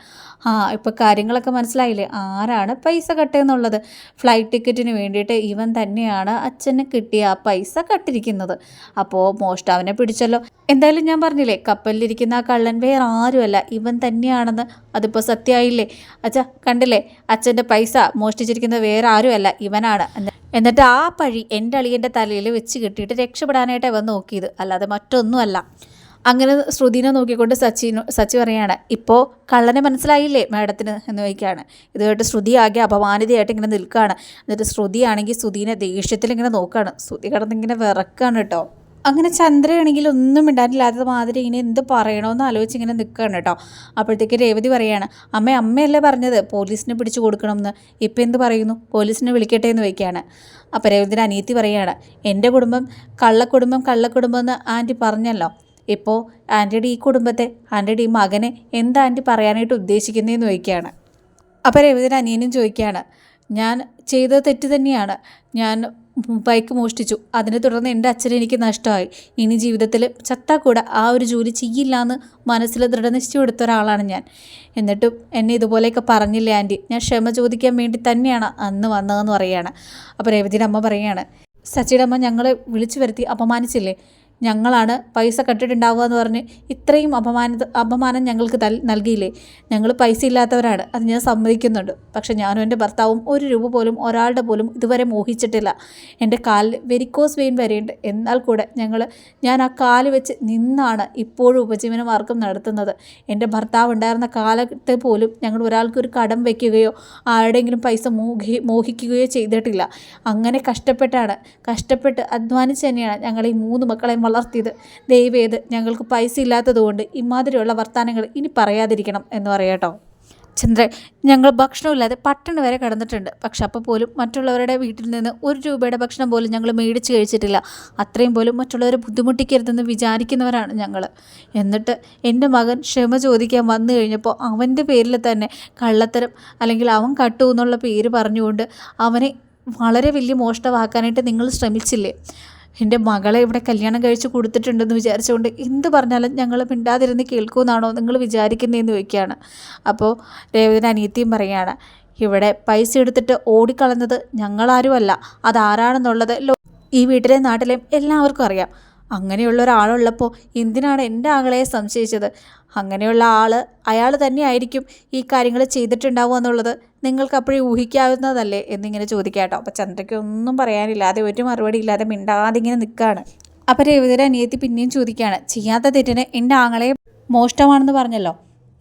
A: ഇപ്പോൾ കാര്യങ്ങളൊക്കെ മനസ്സിലായില്ലേ, ആരാണ് പൈസ കട്ടെന്നുള്ളത്. ഫ്ലൈറ്റ് ടിക്കറ്റിന് വേണ്ടിയിട്ട് ഇവൻ തന്നെയാണ് അച്ഛന് കിട്ടിയ ആ പൈസ കട്ടിരിക്കുന്നത്. അപ്പോൾ മോഷ്ടാവിനെ പിടിച്ചല്ലോ. എന്തായാലും ഞാൻ പറഞ്ഞില്ലേ, കപ്പലിലിരിക്കുന്ന ആ കള്ളൻ വേറെ ആരുമല്ല, ഇവൻ തന്നെയാണെന്ന്. അതിപ്പോൾ സത്യമായില്ലേ അച്ഛാ? കണ്ടില്ലേ, അച്ഛൻ്റെ പൈസ മോഷ്ടിച്ചിരിക്കുന്നത് വേറെ ആരുമല്ല, ഇവനാണ്. എന്നിട്ട് ആ പഴി എൻ്റെ അളിയൻ്റെ തലയിൽ വെച്ച് കെട്ടിയിട്ട് രക്ഷപ്പെടാനായിട്ട് ഇവൻ നോക്കിയത്, അല്ലാതെ മറ്റൊന്നുമല്ല. അങ്ങനെ ശ്രുതിനെ നോക്കിക്കൊണ്ട് സച്ചി പറയാണ്, ഇപ്പോൾ കള്ളനെ മനസ്സിലായില്ലേ മാഡത്തിന് എന്ന് ചോദിക്കുകയാണ്. ഇത് കേട്ട് ശ്രുതി ആകെ അപമാനിതയായിട്ട് ഇങ്ങനെ നിൽക്കുകയാണ്. എന്നിട്ട് ശ്രുതിയാണെങ്കിൽ ശ്രുതിനെ ദേഷ്യത്തിൽ ഇങ്ങനെ നോക്കുകയാണ്. ശ്രുതി കിടന്നിങ്ങനെ വിറക്കാണ് കേട്ടോ. അങ്ങനെ ചന്ദ്രയാണെങ്കിൽ ഒന്നും മിണ്ടാനില്ലാത്ത മാതിരി ഇങ്ങനെ എന്ത് പറയണമെന്ന് ആലോചിച്ച് ഇങ്ങനെ നിൽക്കുകയാണ് കേട്ടോ. അപ്പോഴത്തേക്ക് രേവതി പറയാണ്, അമ്മയല്ലേ പറഞ്ഞത് പോലീസിനെ പിടിച്ചു കൊടുക്കണമെന്ന്, ഇപ്പം എന്ത് പറയുന്നു, പോലീസിനെ വിളിക്കട്ടെ എന്ന് വയ്ക്കുകയാണ്. അപ്പോൾ രേവതിയുടെ അനിയത്തി പറയുകയാണ്, എൻ്റെ കുടുംബം കള്ളക്കുടുംബം എന്ന് ആൻറ്റി പറഞ്ഞല്ലോ, ഇപ്പോൾ ആൻറ്റിയുടെ ഈ കുടുംബത്തെ, ആൻറ്റിയുടെ ഈ മകനെ എന്താ ആൻറ്റി പറയാനായിട്ട് ഉദ്ദേശിക്കുന്നതെന്ന് ചോദിക്കുകയാണ്. അപ്പോൾ രേവതിയുടെ അനിയനും ചോദിക്കുകയാണ്, ഞാൻ ചെയ്തത് തെറ്റ് തന്നെയാണ്, ഞാൻ ബൈക്ക് മോഷ്ടിച്ചു, അതിനെ തുടർന്ന് എൻ്റെ അച്ഛനെ എനിക്ക് നഷ്ടമായി, ഇനി ജീവിതത്തിൽ ചത്താൽ കൂടെ ആ ഒരു ജോലി ചെയ്യില്ല എന്ന് മനസ്സിൽ ദൃഢനിശ്ചയം എടുത്ത ഒരാളാണ് ഞാൻ. എന്നിട്ടും എന്നെ ഇതുപോലെയൊക്കെ പറഞ്ഞില്ലേ ആൻറ്റി, ഞാൻ ക്ഷമ ചോദിക്കാൻ വേണ്ടി തന്നെയാണ് അന്ന് വന്നതെന്ന് പറയുകയാണ്. അപ്പോൾ രേവതിയുടെ അമ്മ പറയുകയാണ്, സച്ചിയുടെ അമ്മ ഞങ്ങളെ വിളിച്ചു വരുത്തി അപമാനിച്ചില്ലേ, ഞങ്ങളാണ് പൈസ കട്ടിട്ടുണ്ടാവുക എന്ന് പറഞ്ഞ് ഇത്രയും അപമാനം ഞങ്ങൾക്ക് നൽകിയില്ലേ? ഞങ്ങൾ പൈസ ഇല്ലാത്തവരാണ്, അത് ഞാൻ സമ്മതിക്കുന്നുണ്ട്. പക്ഷെ ഞാനും എൻ്റെ ഭർത്താവും 1 രൂപ പോലും ഒരാളുടെ പോലും ഇതുവരെ മോഹിച്ചിട്ടില്ല. എൻ്റെ കാലിൽ വെരിക്കോസ് വെയിൻ വരെയുണ്ട്. എന്നാൽ കൂടെ ഞാൻ ആ കാല് വെച്ച് നിന്നാണ് ഇപ്പോഴും ഉപജീവനമാർഗം നടത്തുന്നത്. എൻ്റെ ഭർത്താവ് ഉണ്ടായിരുന്ന കാലത്തെ പോലും ഞങ്ങൾ ഒരാൾക്കൊരു കടം വയ്ക്കുകയോ ആരുടെയെങ്കിലും പൈസ മോഹിക്കുകയോ ചെയ്തിട്ടില്ല. അങ്ങനെ കഷ്ടപ്പെട്ട് അധ്വാനിച്ച് തന്നെയാണ് ഞങ്ങൾ ഈ 3 മക്കളെയും വളർത്തിയത്. ദയവേത് ഞങ്ങൾക്ക് പൈസ ഇല്ലാത്തതുകൊണ്ട് ഇമാതിരിയുള്ള വർത്തമാനങ്ങൾ ഇനി പറയാതിരിക്കണം എന്ന് പറയാട്ടോ. ചന്ദ്രൻ, ഞങ്ങൾ ഭക്ഷണമില്ലാതെ പട്ടിണി വരെ കിടന്നിട്ടുണ്ട്. പക്ഷെ അപ്പോൾ പോലും മറ്റുള്ളവരുടെ വീട്ടിൽ നിന്ന് 1 രൂപയുടെ ഭക്ഷണം പോലും ഞങ്ങൾ മേടിച്ച് കഴിച്ചിട്ടില്ല. അത്രയും പോലും മറ്റുള്ളവരെ ബുദ്ധിമുട്ടിക്കരുതെന്ന് വിചാരിക്കുന്നവരാണ് ഞങ്ങൾ. എന്നിട്ട് എൻ്റെ മകൻ ക്ഷമ ചോദിക്കാൻ വന്നു കഴിഞ്ഞപ്പോൾ അവൻ്റെ പേരിൽ തന്നെ കള്ളത്തരം, അല്ലെങ്കിൽ അവൻ കട്ടു എന്നുള്ള പേര് പറഞ്ഞുകൊണ്ട് അവനെ വളരെ വലിയ മോഷ്ടമാക്കാനായിട്ട് നിങ്ങൾ ശ്രമിച്ചില്ലേ? എൻ്റെ മകളെ ഇവിടെ കല്യാണം കഴിച്ച് കൊടുത്തിട്ടുണ്ടെന്ന് വിചാരിച്ചുകൊണ്ട് എന്ത് പറഞ്ഞാലും ഞങ്ങൾ മിണ്ടാതിരുന്ന് കേൾക്കുമെന്നാണോ നിങ്ങൾ വിചാരിക്കുന്നതെന്ന് ചോദിക്കുകയാണ്. അപ്പോൾ രേവതിൻ്റെ അനിയത്തിയും പറയുകയാണ്, ഇവിടെ പൈസ എടുത്തിട്ട് ഓടിക്കളഞ്ഞത് ഞങ്ങളാരുമല്ല, അതാരാണെന്നുള്ളത് ഈ വീട്ടിലെയും നാട്ടിലെയും എല്ലാവർക്കും അറിയാം. അങ്ങനെയുള്ള ഒരാളുള്ളപ്പോൾ എന്തിനാണ് എൻ്റെ ആങ്ങളെ സംശയിച്ചത്? അങ്ങനെയുള്ള അയാൾ തന്നെയായിരിക്കും ഈ കാര്യങ്ങൾ ചെയ്തിട്ടുണ്ടാവുക എന്നുള്ളത് നിങ്ങൾക്ക് അപ്പോഴേ ഊഹിക്കാവുന്നതല്ലേ എന്നിങ്ങനെ ചോദിക്കാട്ടോ. അപ്പോൾ ചന്ദ്രയ്ക്ക് ഒന്നും പറയാനില്ലാതെ, ഒരു മറുപടി ഇല്ലാതെ മിണ്ടാതെ ഇങ്ങനെ നിൽക്കുകയാണ്. അപ്പോൾ രേവതിയുടെ അനിയത്തി പിന്നെയും ചോദിക്കുകയാണ്, ചെയ്യാത്ത തെറ്റിന് എൻ്റെ ആങ്ങളെ മോഷ്ടമാണെന്ന് പറഞ്ഞല്ലോ,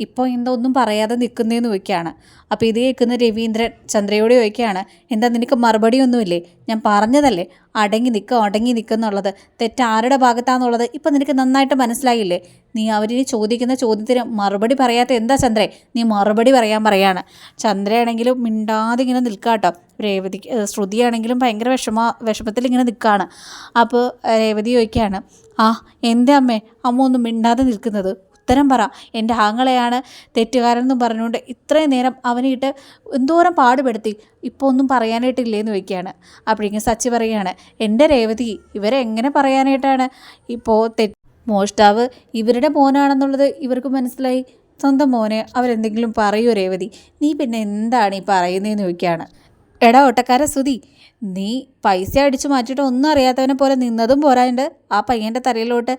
A: ഇപ്പോൾ എന്താ ഒന്നും പറയാതെ നിൽക്കുന്നതെന്ന് ചോദിക്കുകയാണ്. അപ്പോൾ ഇത് കേൾക്കുന്ന രവീന്ദ്രൻ ചന്ദ്രയോട് ചോദിക്കുകയാണ്, എന്താ നിനക്ക് മറുപടിയൊന്നുമില്ലേ? ഞാൻ പറഞ്ഞതല്ലേ അടങ്ങി നിൽക്കുന്നുള്ളത്. തെറ്റാരുടെ ഭാഗത്താണെന്നുള്ളത് ഇപ്പം നിനക്ക് നന്നായിട്ട് മനസ്സിലായില്ലേ? നീ അവരിനി ചോദിക്കുന്ന ചോദ്യത്തിന് മറുപടി പറയാത്ത എന്താ ചന്ദ്രേ? നീ മറുപടി പറയാണ്. ചന്ദ്രയാണെങ്കിലും മിണ്ടാതെ ഇങ്ങനെ നിൽക്കാട്ടോ. ശ്രുതിയാണെങ്കിലും ഭയങ്കര വിഷമത്തിൽ ഇങ്ങനെ നിൽക്കുകയാണ്. അപ്പോൾ രേവതി ചോദിക്കുകയാണ്, എൻ്റെ അമ്മ ഒന്നും മിണ്ടാതെ നിൽക്കുന്നത്? ഉത്തരം പറ. എൻ്റെ ആങ്ങളെയാണ് തെറ്റുകാരെന്നും പറഞ്ഞുകൊണ്ട് ഇത്രയും നേരം അവനിട്ട് എന്തോരം പാടുപെടുത്തി, ഇപ്പോൾ ഒന്നും പറയാനായിട്ടില്ലേന്ന് ചോദിക്കുകയാണ്. അപ്പോഴേക്കും സച്ചി പറയുകയാണ്, എൻ്റെ രേവതി, ഇവരെ എങ്ങനെ പറയാനായിട്ടാണ്? ഇപ്പോൾ മോഷ്ടാവ് ഇവരുടെ മോനാണെന്നുള്ളത് ഇവർക്ക് മനസ്സിലായി. സ്വന്തം മോനെ അവരെന്തെങ്കിലും പറയൂ രേവതി? നീ പിന്നെ എന്താണ് ഈ പറയുന്നതെന്ന് ചോദിക്കുകയാണ്. എടാ ഒട്ടക്കാര സുധി, നീ പൈസ അടിച്ചു മാറ്റിയിട്ട് ഒന്നും അറിയാത്തവനെ പോലെ നിന്നതും പോരാണ്ട് ആ പയ്യൻ്റെ തലയിലോട്ട്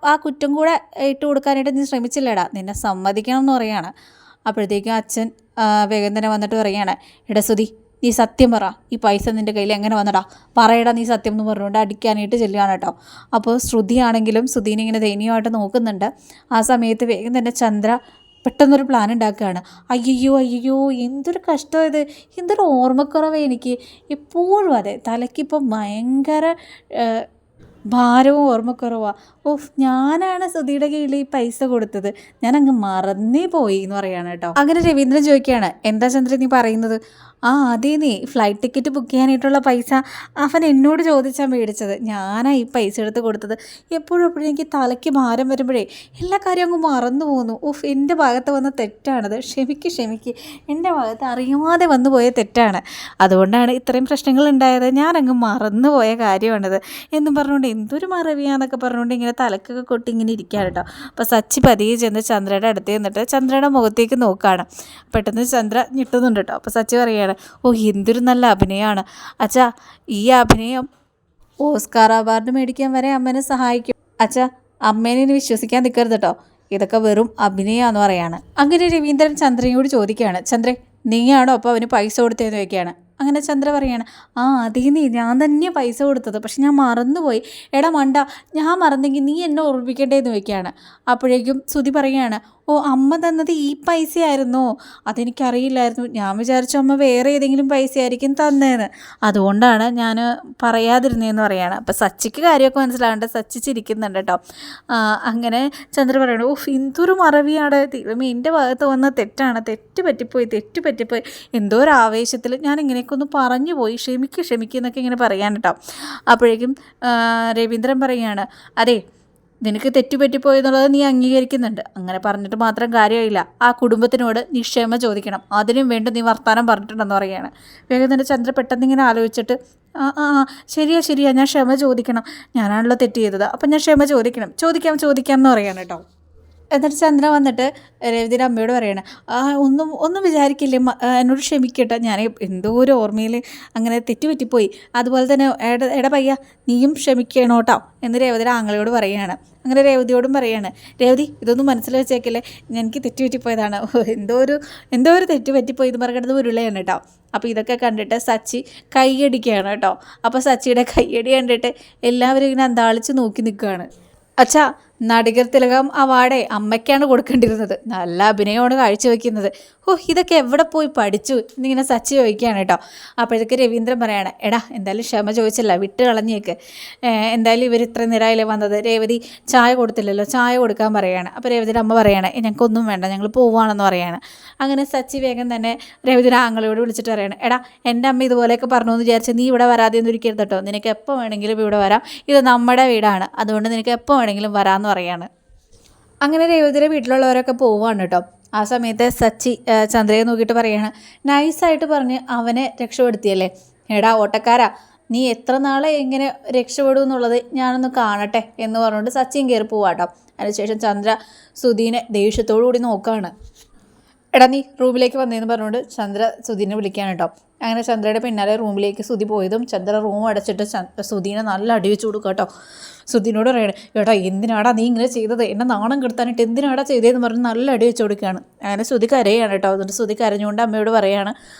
A: ആ കുറ്റം കൂടെ ഇട്ട് കൊടുക്കാനായിട്ട് നീ ശ്രമിച്ചില്ലേടാ? നിന്നെ സമ്മതിക്കണം എന്ന് പറയുകയാണ്. അപ്പോഴത്തേക്കും അച്ഛൻ വേഗം തന്നെ വന്നിട്ട് പറയുകയാണ്, എടാ സുധി, നീ സത്യം പറ, ഈ പൈസ നിൻ്റെ കയ്യിൽ എങ്ങനെ വന്നടാ? പറയടാ നീ സത്യം എന്ന് പറഞ്ഞുകൊണ്ട് അടിക്കാനായിട്ട് ചെല്ലുകയാണ് കേട്ടോ. അപ്പോൾ ശ്രുതിയാണെങ്കിലും സുധീനെ ഇങ്ങനെ ദയനീയമായിട്ട് നോക്കുന്നുണ്ട്. ആ സമയത്ത് വേഗം തന്നെ ചന്ദ്ര പെട്ടെന്നൊരു പ്ലാൻ ഉണ്ടാക്കുകയാണ്. അയ്യോ എന്തൊരു കഷ്ടം ഇത്, എന്തൊരു ഓർമ്മക്കുറവ് എനിക്ക് എപ്പോഴും. അതെ, തലയ്ക്കിപ്പം ഭയങ്കര ഭാരവും ഓർമ്മക്കുറവാണ്. ഞാനാണ് സുധിയുടെ കയ്യിൽ ഈ പൈസ കൊടുത്തത്, ഞാനങ്ങ് മറന്നേ പോയി എന്ന് പറയാണ് കേട്ടോ. അങ്ങനെ രവീന്ദ്രൻ ചോദിക്കുകയാണ്, എന്താ ചന്ദ്രൻ നീ പറയുന്നത്? അതേ, നീ ഫ്ലൈറ്റ് ടിക്കറ്റ് ബുക്ക് ചെയ്യാനായിട്ടുള്ള പൈസ അവൻ എന്നോട് ചോദിച്ചാൽ മേടിച്ചത്, ഞാനാ ഈ പൈസ എടുത്ത് കൊടുത്തത്. എപ്പോഴും എനിക്ക് തലയ്ക്ക് ഭാരം വരുമ്പോഴേ എല്ലാ കാര്യവും അങ്ങ് മറന്നു പോകുന്നു. എൻ്റെ ഭാഗത്ത് വന്ന തെറ്റാണത്, ക്ഷമിക്ക്, എൻ്റെ ഭാഗത്ത് അറിയാതെ വന്നു പോയ തെറ്റാണ്, അതുകൊണ്ടാണ് ഇത്രയും പ്രശ്നങ്ങൾ ഉണ്ടായത്, ഞാനങ്ങ് മറന്നു പോയ കാര്യമാണിത് എന്നും പറഞ്ഞുകൊണ്ട് എന്തൊരു മറവിയാന്നൊക്കെ പറഞ്ഞുകൊണ്ട് ഇങ്ങനെ തലക്കൊക്കെ കൊട്ടി ഇങ്ങനെ ഇരിക്കുകയാണ് കേട്ടോ. അപ്പോൾ സച്ചി പതിയെ ചെന്ന് ചന്ദ്രയുടെ അടുത്ത് നിന്നിട്ട് ചന്ദ്രയുടെ മുഖത്തേക്ക് നോക്കുകയാണ്. പെട്ടെന്ന് ചന്ദ്ര ഞെട്ടുന്നുണ്ട് കേട്ടോ. അപ്പോൾ സച്ചി പറയുകയാണ്, എന്തൊരു നല്ല അഭിനയമാണ് അച്ഛാ, ഈ അഭിനയം ഓസ്കാർ അവാർഡ് മേടിക്കാൻ വരെ അമ്മേനെ സഹായിക്കും. അച്ഛാ, അമ്മേനെ വിശ്വസിക്കാൻ നിൽക്കരുത് കേട്ടോ, ഇതൊക്കെ വെറും അഭിനയമാണെന്ന് പറയാണ്. അങ്ങനെ രവീന്ദ്രൻ ചന്ദ്രയോട് ചോദിക്കുകയാണ്, ചന്ദ്രൻ നീയാണോ അപ്പോൾ അവന് പൈസ കൊടുത്തതെന്ന് ചോദിക്കുകയാണ്. അങ്ങനെ ചന്ദ്ര പറയാണ്, അതേ ഞാൻ തന്നെ പൈസ കൊടുത്തത്, പക്ഷെ ഞാൻ മറന്നുപോയി. എടാ മണ്ട, ഞാൻ മറന്നെങ്കിൽ നീ എന്നെ ഓർമ്മിപ്പിക്കേണ്ടതെന്ന് ചോദിക്കുകയാണ്. അപ്പോഴേക്കും സുധി പറയുകയാണ്, അമ്മ തന്നത് ഈ പൈസയായിരുന്നോ? അതെനിക്കറിയില്ലായിരുന്നു, ഞാൻ വിചാരിച്ചു അമ്മ വേറെ ഏതെങ്കിലും പൈസ ആയിരിക്കും തന്നേന്ന്, അതുകൊണ്ടാണ് ഞാൻ പറയാതിരുന്നതെന്ന് പറയാണ്. അപ്പോൾ സച്ചിക്ക് കാര്യമൊക്കെ മനസ്സിലാകേണ്ട, സച്ചി ചിരിക്കുന്നുണ്ട് കേട്ടോ. അങ്ങനെ ചന്ദ്ര പറയണു, എന്തൊരു മറവിയാണ് ദൈവമേ, എൻ്റെ ഭാഗത്ത് വന്ന തെറ്റാണ്, തെറ്റ് പറ്റിപ്പോയി, എന്തോ ഒരു ആവേശത്തിൽ ഞാൻ ഇങ്ങനെയൊക്കെ ഒന്ന് പറഞ്ഞു പോയി, ക്ഷമിക്ക് എന്നൊക്കെ ഇങ്ങനെ പറയാൻ കേട്ടോ. അപ്പോഴേക്കും രവീന്ദ്രൻ പറയുകയാണ്, അതെ നിനക്ക് തെറ്റുപറ്റിപ്പോയെന്നുള്ളത് നീ അംഗീകരിക്കുന്നുണ്ട്, അങ്ങനെ പറഞ്ഞിട്ട് മാത്രം കാര്യമില്ല, ആ കുടുംബത്തിനോട് നീ ക്ഷമ ചോദിക്കണം, അതിനും വേണ്ടി നീ വർത്താനം പറഞ്ഞിട്ടുണ്ടെന്ന് പറയുകയാണ്. വേഗം തന്നെ ചന്ദ്ര പെട്ടെന്ന് ഇങ്ങനെ ആലോചിച്ചിട്ട് ശരിയാ ഞാൻ ക്ഷമ ചോദിക്കണം, ഞാനാണല്ലോ തെറ്റ് ചെയ്തത്, അപ്പം ഞാൻ ക്ഷമ ചോദിക്കാം എന്ന് പറയാണ് കേട്ടോ. എന്നിട്ട് ചന്ദ്ര വന്നിട്ട് രേവതിയുടെ അമ്മയോട് പറയണം, ഒന്നും ഒന്നും വിചാരിക്കില്ലേ, എന്നോട് ക്ഷമിക്കട്ടെ, ഞാൻ എന്തോ ഒരു ഓർമ്മയിൽ അങ്ങനെ തെറ്റുപറ്റിപ്പോയി, അതുപോലെ തന്നെ എടാ പയ്യ നീയും ക്ഷമിക്കണം കേട്ടോ എന്ന് രേവതിയുടെ ആങ്ങളയോട് പറയുകയാണ്. അങ്ങനെ രേവതിയോടും പറയാണ്, രേവതി ഇതൊന്നും മനസ്സിൽ വെച്ചേക്കില്ലേ, എനിക്ക് തെറ്റുപറ്റിപ്പോയതാണ്, എന്തോ ഒരു തെറ്റുപറ്റിപ്പോയി എന്ന് പറയുന്നത് ഉരുളയാണ് കേട്ടോ. അപ്പോൾ ഇതൊക്കെ കണ്ടിട്ട് സച്ചി കൈയടിക്കുകയാണ് കേട്ടോ. അപ്പോൾ സച്ചിയുടെ കൈയടി കണ്ടിട്ട് എല്ലാവരും ഇങ്ങനെ അന്താളിച്ച് നോക്കി നിൽക്കുകയാണ്. അച്ഛാ, നടികർ തിലകം അവാർഡേ അമ്മയ്ക്കാണ് കൊടുക്കേണ്ടിരുന്നത്, നല്ല അഭിനയമാണ് കാഴ്ചവെക്കുന്നത്. ഇതൊക്കെ എവിടെ പോയി പഠിച്ചു എന്നിങ്ങനെ സച്ചി ചോദിക്കുകയാണ് കേട്ടോ. അപ്പോഴത്തേക്ക് രവീന്ദ്രൻ പറയാണ്, എടാ എന്തായാലും ക്ഷമ ചോദിച്ചല്ല, വിട്ട് കളഞ്ഞേക്ക്, എന്തായാലും ഇവർ ഇത്ര നേരമായില്ലേ വന്നത്, രേവതി ചായ കൊടുത്തില്ലല്ലോ, ചായ കൊടുക്കാൻ പറയുകയാണ്. അപ്പോൾ രേവതിയുടെ അമ്മ പറയാണ്, ഞങ്ങൾക്കൊന്നും വേണ്ട, ഞങ്ങൾ പോവുകയാണെന്ന് പറയാണ്. അങ്ങനെ സച്ചി വേഗം തന്നെ രേവതിയുടെ ആങ്ങളോട് വിളിച്ചിട്ട് പറയാണ്, എടാ എൻ്റെ അമ്മ ഇതുപോലെയൊക്കെ പറഞ്ഞു എന്ന് വിചാരിച്ച് നീ ഇവിടെ വരാതെ ഒന്നും ഇരിക്കരുത് കേട്ടോ, നിനക്ക് എപ്പോൾ വേണമെങ്കിലും ഇവിടെ വരാം, ഇത് നമ്മുടെ വീടാണ്, അതുകൊണ്ട് നിനക്ക് എപ്പോൾ വേണമെങ്കിലും വരാമെന്ന് പറയാണ്. അങ്ങനെ രേവതിയുടെ വീട്ടിലുള്ളവരൊക്കെ പോവുകയാണ് കേട്ടോ. ആ സമയത്ത് സച്ചി ചന്ദ്രയെ നോക്കിയിട്ട് പറയാണ്, നൈസായിട്ട് പറഞ്ഞ് അവനെ രക്ഷപ്പെടുത്തിയല്ലേ, എടാ ഓട്ടക്കാരാ, നീ എത്ര നാളെ എങ്ങനെ രക്ഷപ്പെടും എന്നുള്ളത് ഞാനൊന്ന് കാണട്ടെ എന്ന് പറഞ്ഞുകൊണ്ട് സച്ചിയും കയറി പോവാട്ടോ. അതിനുശേഷം ചന്ദ്ര സുധീനെ ദേഷ്യത്തോടു കൂടി നോക്കുകയാണ്. എടാ നീ റൂമിലേക്ക് വന്നതെന്ന് പറഞ്ഞുകൊണ്ട് ചന്ദ്ര സുധീനെ വിളിക്കാൻ കേട്ടോ. അങ്ങനെ ചന്ദ്രയുടെ പിന്നാലെ റൂമിലേക്ക് സുധി പോയതും ചന്ദ്ര റൂം അടച്ചിട്ട് സുധീനെ നല്ല അടി വെച്ച് കൊടുക്കുക കേട്ടോ. സുധീനോട് പറയണേ, ഏട്ടാ എന്തിനാടാ നീ ഇങ്ങനെ ചെയ്തത്, എന്നെ നാണം കെടുത്താനായിട്ട് എന്തിനാടാ ചെയ്തതെന്ന് പറഞ്ഞ് നല്ല അടി വെച്ച് കൊടുക്കുകയാണ്. അങ്ങനെ സുധി കരയാണ് കേട്ടോ. അതുകൊണ്ട് സുധി കരഞ്ഞുകൊണ്ട് അമ്മയോട് പറയാണ്,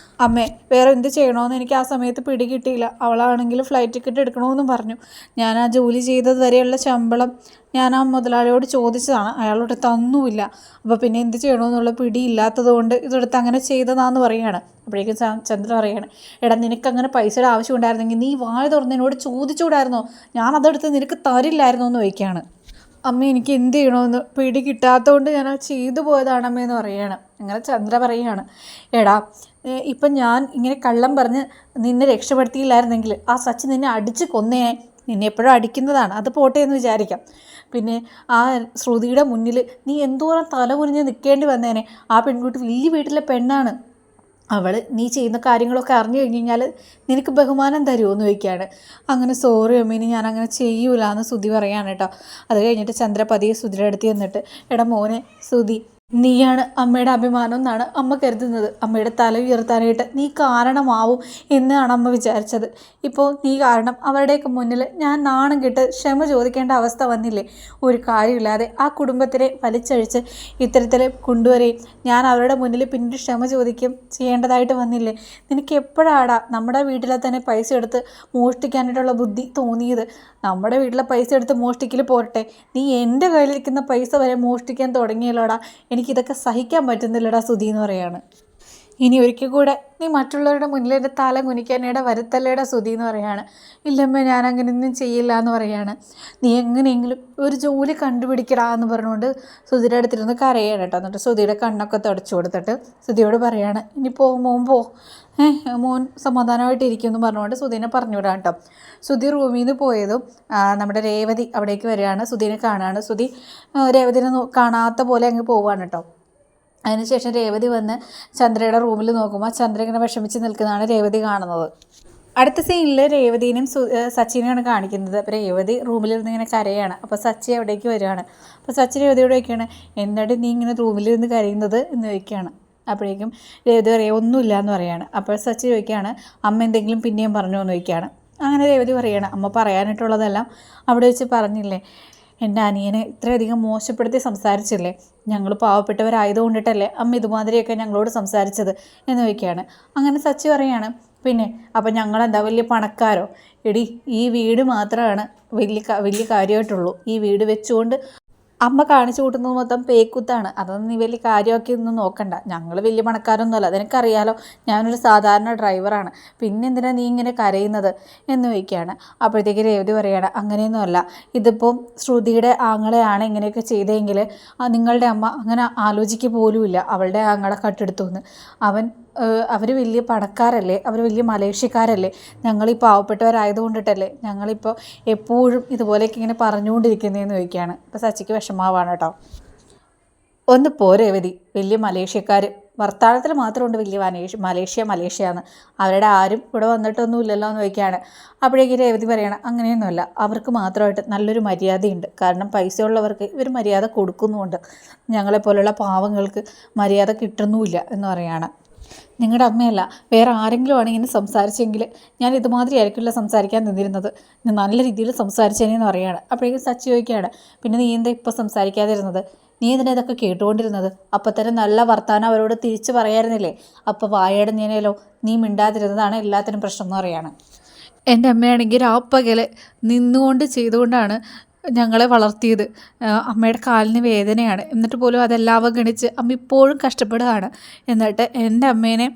A: അമ്മേ വേറെ എന്ത് ചെയ്യണമെന്ന് എനിക്ക് ആ സമയത്ത് പിടികിട്ടിയില്ല, അവളാണെങ്കിൽ ഫ്ലൈറ്റ് ടിക്കറ്റ് എടുക്കണമെന്നും പറഞ്ഞു, ഞാൻ ആ ജോലി ചെയ്തത് വരെയുള്ള ശമ്പളം ഞാൻ ആ മുതലാളിയോട് ചോദിച്ചതാണ്, അയാളോട് തന്നുമില്ല, അപ്പോൾ പിന്നെ എന്ത് ചെയ്യണമെന്നുള്ള പിടിയില്ലാത്തത് കൊണ്ട് ഇതെടുത്ത് അങ്ങനെ ചെയ്തതാന്ന് പറയുകയാണ്. അപ്പോഴേക്കും ചന്ദ്ര പറയുകയാണ്, എടാ നിനക്കങ്ങനെ പൈസയുടെ ആവശ്യം ഉണ്ടായിരുന്നെങ്കിൽ നീ വായ തുറന്ന് എന്നോട് ചോദിച്ചുകൂടായിരുന്നോ, ഞാനതെടുത്ത് നിനക്ക് തരില്ലായിരുന്നോ എന്ന് ചോദിക്കുകയാണ്. അമ്മ എനിക്ക് എന്ത് ചെയ്യണമെന്ന് പിടി കിട്ടാത്തതുകൊണ്ട് ഞാൻ ആ ചെയ്തു പോയതാണ് അമ്മയെന്ന് പറയുകയാണ്. അങ്ങനെ ചന്ദ്ര പറയുകയാണ്, എടാ ഇപ്പം ഞാൻ ഇങ്ങനെ കള്ളം പറഞ്ഞ് നിന്നെ രക്ഷപ്പെടുത്തിയില്ലായിരുന്നെങ്കിൽ ആ സച്ചി നിന്നെ അടിച്ച് കൊന്നേനെ, നിന്നെ എപ്പോഴും അടിക്കുന്നതാണ്, അത് പോട്ടെ എന്ന് വിചാരിക്കാം, പിന്നെ ആ ശ്രുതിയുടെ മുന്നിൽ നീ എന്തോരം തല കുനിഞ്ഞ് നിൽക്കേണ്ടി വന്നേനെ, ആ പെൺകുട്ടി വലിയ വീട്ടിലെ പെണ്ണാണ്, അവൾ നീ ചെയ്യുന്ന കാര്യങ്ങളൊക്കെ അറിഞ്ഞു കഴിഞ്ഞ് കഴിഞ്ഞാൽ നിനക്ക് ബഹുമാനം തരുമോ എന്ന് ചോദിക്കുകയാണ്. അങ്ങനെ സോറി അമ്മീനി ഞാൻ അങ്ങനെ ചെയ്യൂല എന്ന് സുധി പറയാണ് കേട്ടോ. അത് കഴിഞ്ഞിട്ട് ചന്ദ്രപതിയെ സുധിയുടെ അടുത്ത് ചെന്നിട്ട്, എടാ മോനെ സുധി, നീയാണ് അമ്മയുടെ അഭിമാനം എന്നാണ് അമ്മ കരുതുന്നത്, അമ്മയുടെ തല ഉയർത്താനായിട്ട് നീ കാരണമാവും എന്നാണ് അമ്മ വിചാരിച്ചത്, ഇപ്പോൾ നീ കാരണം അവരുടെയൊക്കെ മുന്നിൽ ഞാൻ നാണം കെട്ട് ക്ഷമ ചോദിക്കേണ്ട അവസ്ഥ വന്നില്ലേ, ഒരു കാര്യമില്ലാതെ ആ കുടുംബത്തിനെ വലിച്ചഴിച്ച് ഇത്തരത്തിൽ കൊണ്ടുവരികയും ഞാൻ അവരുടെ മുന്നിൽ പിന്നീട് ക്ഷമ ചോദിക്കുകയും ചെയ്യേണ്ടതായിട്ട് വന്നില്ലേ, നിനക്ക് എപ്പോഴാടാ നമ്മുടെ വീട്ടിലെ തന്നെ പൈസ എടുത്ത് മോഷ്ടിക്കാനായിട്ടുള്ള ബുദ്ധി തോന്നിയത്, നമ്മുടെ വീട്ടിലെ പൈസ എടുത്ത് മോഷ്ടിക്കൽ പോരട്ടെ, നീ എൻ്റെ കയ്യിലിരിക്കുന്ന പൈസ വരെ മോഷ്ടിക്കാൻ തുടങ്ങിയല്ലോടാ, എനിക്കിതൊക്കെ സഹിക്കാൻ പറ്റുന്നില്ലടാ സുധി എന്ന് പറയാണ്. ഇനി ഒരിക്കൽ കൂടെ നീ മറ്റുള്ളവരുടെ മുന്നിൽ എൻ്റെ തല കുനിക്കാനിട വരുത്തല്ലേടാ സുധി എന്ന് പറയാണ്. ഇല്ലമ്മ ഞാൻ അങ്ങനെയൊന്നും ചെയ്യില്ല എന്ന് പറയാണ്. നീ എങ്ങനെയെങ്കിലും ഒരു ജോലി കണ്ടുപിടിക്കടാ എന്ന് പറഞ്ഞുകൊണ്ട് സുധിയുടെ അടുത്തിരുന്ന് കരയാണ് കേട്ടോ. എന്നിട്ട് സുധിയുടെ കണ്ണൊക്കെ തുടച്ചു കൊടുത്തിട്ട് സുധിയോട് പറയാണ്, ഇനി മോൻ മോൻ സമാധാനമായിട്ട് ഇരിക്കുമെന്ന് പറഞ്ഞുകൊണ്ട് സുധീനെ പറഞ്ഞു വിടാം കേട്ടോ. സുധി റൂമിൽ നിന്ന് പോയതും നമ്മുടെ രേവതി അവിടേക്ക് വരികയാണ്, സുധീനെ കാണുകയാണ്. സുധി രേവതിനെ കാണാത്ത പോലെ അങ്ങ് പോവുകയാണ് കേട്ടോ. അതിനുശേഷം രേവതി വന്ന് ചന്ദ്രയുടെ റൂമിൽ നോക്കുമ്പോൾ ചന്ദ്ര ഇങ്ങനെ വിഷമിച്ച് നിൽക്കുന്നതാണ് രേവതി കാണുന്നത്. അടുത്ത സീനിൽ രേവതിനും സച്ചിനെയാണ് കാണിക്കുന്നത്. അപ്പോൾ രേവതി റൂമിലിരുന്ന് ഇങ്ങനെ കരയാണ്. അപ്പോൾ സച്ചി അവിടേക്ക് വരികയാണ്. അപ്പോൾ സച്ചി രേവതിയോട് ചോദിക്കുകയാണ്, എന്നിട്ട് നീ ഇങ്ങനെ റൂമിലിരുന്ന് കരയുന്നത് എന്ന് ചോദിക്കുകയാണ്. അപ്പോഴേക്കും രേവതി പറയുക ഒന്നുമില്ല എന്ന് പറയുകയാണ്. അപ്പോൾ സച്ചി ചോദിക്കുകയാണ്, അമ്മ എന്തെങ്കിലും പിന്നെയും പറഞ്ഞോ എന്ന് ചോദിക്കുകയാണ്. അങ്ങനെ രേവതി പറയുകയാണ്, അമ്മ പറയാനായിട്ടുള്ളതെല്ലാം അവിടെ വെച്ച് പറഞ്ഞില്ലേ, എൻ്റെ അനിയനെ ഇത്രയധികം മോശപ്പെടുത്തി സംസാരിച്ചില്ലേ, ഞങ്ങൾ പാവപ്പെട്ടവരായതുകൊണ്ടിട്ടല്ലേ അമ്മ ഇതുമാതിരിയൊക്കെ ഞങ്ങളോട് സംസാരിച്ചത് എന്ന് ചോദിക്കുകയാണ്. അങ്ങനെ സച്ചി പറയുകയാണ്, പിന്നെ അപ്പം ഞങ്ങളെന്താ വലിയ പണക്കാരോ, എടി ഈ വീട് മാത്രമാണ് വലിയ കാര്യമായിട്ടുള്ളൂ, ഈ വീട് വെച്ചുകൊണ്ട് അമ്മ കാണിച്ചു കൂട്ടുന്നത് മൊത്തം പേക്കുത്താണ്, അതൊന്നും നീ വലിയ കാര്യമൊക്കെ ഒന്നും നോക്കണ്ട, ഞങ്ങൾ വലിയ പണക്കാരൊന്നുമല്ല, അതെനിക്കറിയാലോ, ഞാനൊരു സാധാരണ ഡ്രൈവറാണ്, പിന്നെ എന്തിനാ നീ ഇങ്ങനെ കരയുന്നത് എന്ന് ചോദിക്കുകയാണ്. അപ്പോഴത്തേക്ക് രേവതി പറയുകയാണ്, അങ്ങനെയൊന്നുമല്ല, ഇതിപ്പം ശ്രുതിയുടെ ആങ്ങളെയാണ് ഇങ്ങനെയൊക്കെ ചെയ്തതെങ്കിൽ നിങ്ങളുടെ അമ്മ അങ്ങനെ ആലോചിക്കുക പോലുമില്ല, അവളുടെ ആങ്ങളെ കട്ടെടുത്തു എന്ന്, അവർ വലിയ പണക്കാരല്ലേ, അവർ വലിയ മലേഷ്യക്കാരല്ലേ, ഞങ്ങളീ പാവപ്പെട്ടവരായതുകൊണ്ടിട്ടല്ലേ ഞങ്ങളിപ്പോൾ എപ്പോഴും ഇതുപോലെയൊക്കെ ഇങ്ങനെ പറഞ്ഞുകൊണ്ടിരിക്കുന്നതെന്ന് ചോദിക്കുകയാണ്. ഇപ്പോൾ സച്ചിക്ക് വിഷമാവാണ് കേട്ടോ. ഒന്ന് പോരേവതി, വലിയ മലേഷ്യക്കാർ, വർത്തമാനത്തിൽ മാത്രമുണ്ട് വലിയ മലേഷ്യ എന്ന്. അവരുടെ ആരും ഇവിടെ വന്നിട്ടൊന്നുമില്ലല്ലോ എന്ന് ചോദിക്കുകയാണ്. അപ്പോഴേക്കും രേവതി പറയണം അങ്ങനെയൊന്നുമല്ല, അവർക്ക് മാത്രമായിട്ട് നല്ലൊരു മര്യാദയുണ്ട്. കാരണം പൈസ ഉള്ളവർക്ക് ഇവർ മര്യാദ കൊടുക്കുന്നുമുണ്ട്, ഞങ്ങളെപ്പോലുള്ള പാവങ്ങൾക്ക് മര്യാദ കിട്ടുന്നുമില്ല എന്ന് പറയുകയാണ്. നിങ്ങളുടെ അമ്മയല്ല വേറെ ആരെങ്കിലും ആണ് ഇങ്ങനെ സംസാരിച്ചെങ്കിൽ ഞാൻ ഇതുമാതിരി ആയിരിക്കില്ല സംസാരിക്കാൻ നിന്നിരുന്നത്, ഞാൻ നല്ല രീതിയിൽ സംസാരിച്ചേനെന്ന് പറയുകയാണ്. അപ്പോഴേക്കും സച്ചി ചോദിക്കുകയാണ്, പിന്നെ നീ എന്താ ഇപ്പോൾ സംസാരിക്കാതിരുന്നത്? നീ എന്തിനാ ഇതൊക്കെ കേട്ടുകൊണ്ടിരുന്നത്? അപ്പം തന്നെ നല്ല വർത്താനം അവരോട് തിരിച്ച് പറയായിരുന്നില്ലേ? അപ്പോൾ വായടഞ്ഞേനേലോ നീ മിണ്ടാതിരുന്നതാണ് എല്ലാത്തിനും പ്രശ്നം എന്ന് പറയുകയാണ്. എൻ്റെ അമ്മയാണെങ്കിൽ രാപ്പകല് നിന്നുകൊണ്ട് ചെയ്തുകൊണ്ടാണ് ഞങ്ങളെ വളർത്തിയത്. അമ്മയുടെ കാലിന് വേദനയാണ്, എന്നിട്ട് പോലും അതെല്ലാം അവഗണിച്ച് അമ്മ ഇപ്പോഴും കഷ്ടപ്പെടുകയാണ്. എന്നിട്ട് എൻ്റെ അമ്മേനെ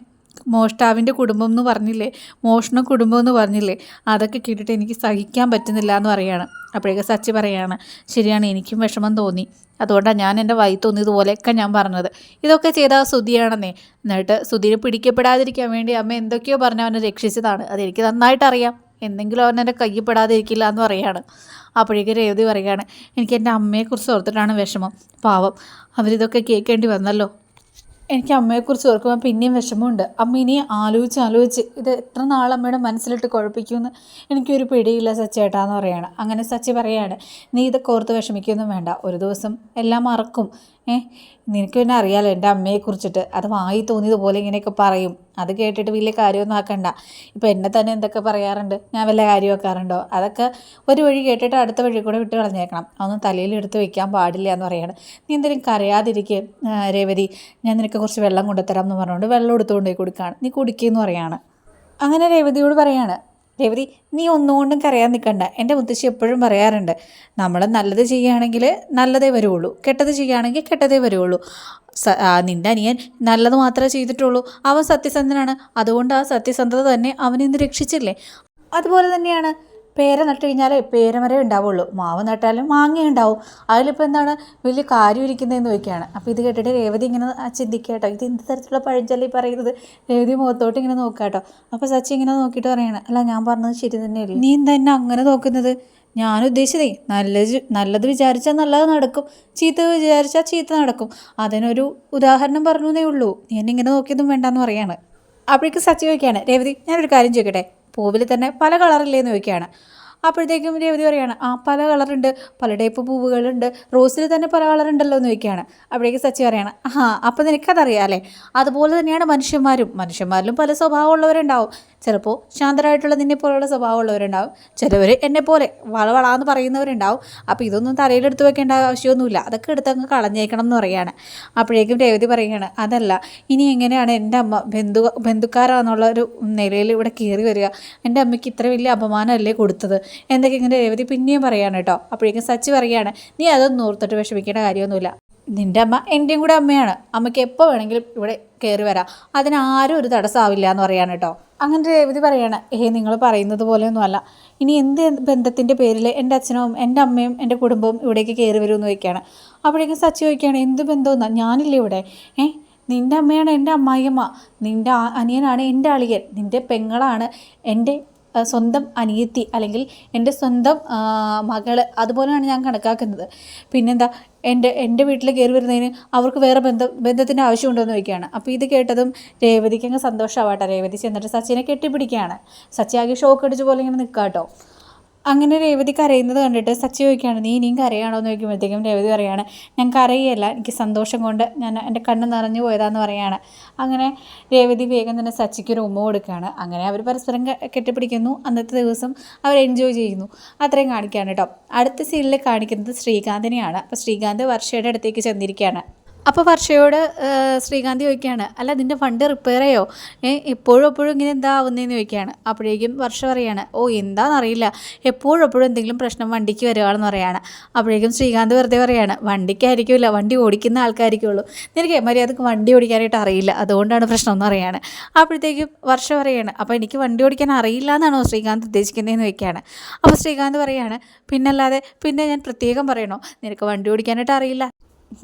A: മോഷ്ടാവിൻ്റെ കുടുംബം എന്ന് പറഞ്ഞില്ലേ, മോഷണ കുടുംബം എന്ന് പറഞ്ഞില്ലേ, അതൊക്കെ കേട്ടിട്ട് എനിക്ക് സഹിക്കാൻ പറ്റുന്നില്ല എന്ന് പറയുകയാണ്. അപ്പോഴേക്കും സച്ചി പറയുകയാണ്, ശരിയാണ് എനിക്കും വിഷമം തോന്നി, അതുകൊണ്ടാണ് ഞാൻ എൻ്റെ വൈ തോന്നിയതുപോലെയൊക്കെ ഞാൻ പറഞ്ഞത്. ഇതൊക്കെ ചെയ്താൽ സുധിയാണെന്നേ. എന്നിട്ട് സുധീനെ പിടിക്കപ്പെടാതിരിക്കാൻ വേണ്ടി അമ്മ എന്തൊക്കെയോ പറഞ്ഞ് അവനെ രക്ഷിച്ചതാണ്, അതെനിക്ക് നന്നായിട്ടറിയാം. എന്തെങ്കിലും അവൻ എൻ്റെ കയ്യിൽ പെടാതിരിക്കില്ല എന്ന് പറയുകയാണ്. അപ്പോഴേക്കും രേവതി പറയുകയാണ്, എനിക്ക് എൻ്റെ അമ്മയെക്കുറിച്ച് ഓർത്തിട്ടാണ് വിഷമം, പാവം അവരിതൊക്കെ കേൾക്കേണ്ടി വന്നല്ലോ. എനിക്ക് അമ്മയെക്കുറിച്ച് ഓർക്കുമ്പോൾ പിന്നെയും വിഷമമുണ്ട്. അമ്മ ഇനി ആലോചിച്ച് ഇത് എത്ര നാൾ അമ്മയുടെ മനസ്സിലിട്ട് കുഴപ്പിക്കുമെന്ന് എനിക്കൊരു പിടിയില്ല സച്ചേട്ടാന്ന് പറയുകയാണ്. അങ്ങനെ സച്ചി പറയുകയാണ്, നീ ഇതൊക്കെ ഓർത്ത് വിഷമിക്കൊന്നും വേണ്ട, ഒരു ദിവസം എല്ലാം മറക്കും. നിനക്ക് പിന്നെ അറിയാലോ എൻ്റെ അമ്മയെക്കുറിച്ചിട്ട്, അത് വായി തോന്നിയതുപോലെ ഇങ്ങനെയൊക്കെ പറയും, അത് കേട്ടിട്ട് വലിയ കാര്യമൊന്നും ആക്കണ്ട. ഇപ്പോൾ എന്നെ തന്നെ എന്തൊക്കെ പറയാറുണ്ട്, ഞാൻ വല്ല കാര്യം ആക്കാറുണ്ടോ? അതൊക്കെ ഒരു വഴി കേട്ടിട്ട് അടുത്ത വഴി കൂടെ വിട്ട് കളഞ്ഞേക്കണം, അതൊന്നും തലയിൽ എടുത്ത് വെക്കാൻ പാടില്ല എന്ന് പറയുകയാണ്. നീ എന്തെങ്കിലും കരയാതിരിക്കുക രേവതി, ഞാൻ നിനക്ക് കുറച്ച് വെള്ളം കൊണ്ടുതരാം എന്ന് പറഞ്ഞുകൊണ്ട് വെള്ളം എടുത്തുകൊണ്ട് പോയി കൊടുക്കുകയാണ്. നീ കുടിക്കുകയെന്ന് പറയുകയാണ്. അങ്ങനെ രേവതിയോട് പറയാണ്, രേവതി നീ ഒന്നുകൊണ്ടും കരയാൻ നിൽക്കണ്ട, എൻ്റെ മുത്തശ്ശി എപ്പോഴും പറയാറുണ്ട്, നമ്മൾ നല്ലത് ചെയ്യുകയാണെങ്കിൽ നല്ലതേ വരുള്ളൂ, കെട്ടത് ചെയ്യുകയാണെങ്കിൽ കെട്ടതേ വരുള്ളൂ. നിൻ്റെ അനിയൻ നല്ലത് മാത്രമേ ചെയ്തിട്ടുള്ളൂ, അവൻ സത്യസന്ധനാണ്, അതുകൊണ്ട് ആ സത്യസന്ധത തന്നെ അവനിന്ന് രക്ഷിച്ചില്ലേ. അതുപോലെ തന്നെയാണ് പേര നട്ട് കഴിഞ്ഞാൽ പേരമരം ഉണ്ടാവുള്ളൂ, മാവ് നട്ടാലും മാങ്ങ ഉണ്ടാവും, അതിലിപ്പോൾ എന്താണ് വലിയ കാര്യം ഇരിക്കുന്നതെന്ന് ചോദിക്കുകയാണ്. അപ്പോൾ ഇത് കേട്ടിട്ട് രേവതി ഇങ്ങനെ ചിന്തിക്കുക കേട്ടോ, ഇത് എന്ത് തരത്തിലുള്ള പഴഞ്ചൊല്ലി പറയുന്നത്. രേവതി മുഖത്തോട്ട് ഇങ്ങനെ നോക്കുക കേട്ടോ. അപ്പോൾ സച്ചി ഇങ്ങനെ നോക്കിയിട്ട് പറയണം, അല്ല ഞാൻ പറഞ്ഞത് ശരി തന്നെയല്ലേ, നീ എന്താ എന്നെ അങ്ങനെ നോക്കുന്നത്? ഞാൻ ഉദ്ദേശിച്ചതേ നല്ലത് വിചാരിച്ചാൽ നല്ലത് നടക്കും, ചീത്ത വിചാരിച്ചാൽ ചീത്ത നടക്കും, അതിനൊരു ഉദാഹരണം പറഞ്ഞു എന്നേ ഉള്ളൂ, നീ എന്നെ ഇങ്ങനെ നോക്കിയതും വേണ്ടെന്ന് പറയാണ്. അപ്പോഴേക്കും സച്ചി ചോദിക്കുകയാണ്, രേവതി ഞാനൊരു കാര്യം ചോദിക്കട്ടെ, പൂവിൽ തന്നെ പല കളറില്ലേന്ന് ചോദിക്കുകയാണ്. അപ്പോഴത്തേക്കും രേവതി പറയുകയാണ്, പല കളറുണ്ട്, പല ടൈപ്പ് പൂവുകളുണ്ട്, റോസിൽ തന്നെ പല കളറുണ്ടല്ലോ എന്ന് ചോദിക്കുകയാണ്. അപ്പോഴേക്കും സച്ചി പറയാണ്, അപ്പോൾ നിനക്കതറിയാം അല്ലേ, അതുപോലെ തന്നെയാണ് മനുഷ്യന്മാരിലും പല സ്വഭാവമുള്ളവരുണ്ടാവും. ചിലപ്പോൾ ശാന്തരായിട്ടുള്ള നിന്നെ പോലുള്ള സ്വഭാവമുള്ളവരുണ്ടാവും, ചിലവർ എന്നെപ്പോലെ വളവളാന്ന് പറയുന്നവരുണ്ടാവും. അപ്പോൾ ഇതൊന്നും തലയിലെടുത്ത് വെക്കേണ്ട ആവശ്യമൊന്നുമില്ല, അതൊക്കെ എടുത്ത് അങ്ങ് കളഞ്ഞേക്കണം എന്ന് പറയുകയാണ്. അപ്പോഴേക്കും രേവതി പറയുകയാണ്, അതല്ല ഇനി എങ്ങനെയാണ് എൻ്റെ അമ്മ ബന്ധുക്കാരാന്നുള്ള ഒരു നിലയിൽ ഇവിടെ കയറി വരിക, എൻ്റെ അമ്മയ്ക്ക് ഇത്ര വലിയ അപമാനമല്ലേ കൊടുത്തത് എന്തൊക്കെ ഇങ്ങനെ രേവതി പിന്നെയും പറയാണ് കേട്ടോ. അപ്പോഴേക്കും സച്ചി പറയുകയാണ്, നീ അതൊന്നും ഓർത്തിട്ട് വിഷമിക്കേണ്ട കാര്യമൊന്നുമില്ല, നിൻ്റെ അമ്മ എൻ്റെയും കൂടെ അമ്മയാണ്, അമ്മയ്ക്ക് എപ്പോൾ വേണമെങ്കിലും ഇവിടെ കയറി വരാം, അതിനാരും ഒരു തടസ്സമാവില്ല എന്ന് പറയാണ് കേട്ടോ. അങ്ങനെ രേവതി പറയാണ്, നിങ്ങൾ പറയുന്നത് പോലെയൊന്നുമല്ല, ഇനി എന്ത് ബന്ധത്തിൻ്റെ പേരിൽ എൻ്റെ അച്ഛനും എൻ്റെ അമ്മയും എൻ്റെ കുടുംബവും ഇവിടേക്ക് കയറി വരുമെന്ന് ചോദിക്കുകയാണ്. അപ്പോഴേക്കും സച്ചി ചോദിക്കുകയാണ്, എന്ത് ബന്ധമെന്നാ, ഞാനില്ലേ ഇവിടെ, നിൻ്റെ അമ്മയാണ് എൻ്റെ അമ്മായിയമ്മ, നിൻ്റെ അനിയനാണ് എൻ്റെ അളിയൻ, നിൻ്റെ പെങ്ങളാണ് എൻ്റെ സ്വന്തം അനിയത്തി, അല്ലെങ്കിൽ എൻ്റെ സ്വന്തം മകള്, അതുപോലെയാണ് ഞാൻ കണക്കാക്കുന്നത്. പിന്നെന്താ എൻ്റെ വീട്ടിൽ കയറി വരുന്നതിന് അവർക്ക് വേറെ ബന്ധത്തിൻ്റെ ആവശ്യമുണ്ടോ എന്ന് ചോദിക്കുകയാണ്. അപ്പോൾ ഇത് കേട്ടതും രേവതിക്ക് അങ്ങ് സന്തോഷമാവട്ടെ. രേവതി ചെന്നിട്ട് സച്ചിനെ കെട്ടിപ്പിടിക്കുകയാണ്. സച്ചി ആകെ ഷോക്ക് അടിച്ച പോലെ ഇങ്ങനെ നിൽക്കുക കേട്ടോ. അങ്ങനെ രേവതി കരയുന്നത് കണ്ടിട്ട് സച്ചി ചോദിക്കുകയാണ്, നീ ഇനിയും കരയാണോ എന്ന് ചോദിക്കുമ്പോഴത്തേക്കും രേവതി പറയുകയാണ്, ഞാൻ കരയല്ല, എനിക്ക് സന്തോഷം കൊണ്ട് എൻ്റെ കണ്ണ് നിറഞ്ഞു പോയതാന്ന് പറയുകയാണ്. അങ്ങനെ രേവതി വേഗം തന്നെ സച്ചിക്ക് ഒരു ഉമ്മ കൊടുക്കുകയാണ്. അങ്ങനെ അവർ പരസ്പരം കെട്ടിപ്പിടിക്കുന്നു. അന്നത്തെ ദിവസം അവർ എൻജോയ് ചെയ്യുന്നു. അത്രയും കാണിക്കുകയാണ് കേട്ടോ. അടുത്ത സീനിൽ കാണിക്കുന്നത് ശ്രീകാന്തിനെയാണ്. അപ്പോൾ ശ്രീകാന്ത് വർഷയുടെ അടുത്തേക്ക് ചെന്നിരിക്കുകയാണ്. അപ്പോൾ വർഷയോട് ശ്രീകാന്ത് ചോദിക്കുകയാണ്, അല്ല നിൻ്റെ വണ്ടി റിപ്പയർ ചെയ്യോ, എപ്പോഴും ഇങ്ങനെ എന്താ ആവുന്നതെന്ന് ചോദിക്കുകയാണ്. അപ്പോഴേക്കും വർഷ പറയുകയാണ്, എന്താണെന്നറിയില്ല, എപ്പോഴും എന്തെങ്കിലും പ്രശ്നം വണ്ടിക്ക് വരികയാണെന്ന് പറയുകയാണ്. അപ്പോഴേക്കും ശ്രീകാന്ത് വെറുതെ പറയുകയാണ്, വണ്ടിക്കായിരിക്കില്ല, വണ്ടി ഓടിക്കുന്ന ആൾക്കാരിക്കുള്ളൂ, നിനക്ക് മര്യാദക്ക് വണ്ടി ഓടിക്കാനായിട്ട് അറിയില്ല, അതുകൊണ്ടാണ് പ്രശ്നം എന്ന് പറയുകയാണ്. അപ്പോഴത്തേക്കും വർഷ പറയുകയാണ്, അപ്പോൾ എനിക്ക് വണ്ടി ഓടിക്കാൻ അറിയില്ല എന്നാണോ ശ്രീകാന്ത് ഉദ്ദേശിക്കുന്നതെന്ന് ചോദിക്കുകയാണ്. അപ്പോൾ ശ്രീകാന്ത് പറയുകയാണ്, പിന്നല്ലാതെ പിന്നെ ഞാൻ പ്രത്യേകം പറയണോ, നിനക്ക് വണ്ടി ഓടിക്കാനായിട്ട് അറിയില്ല,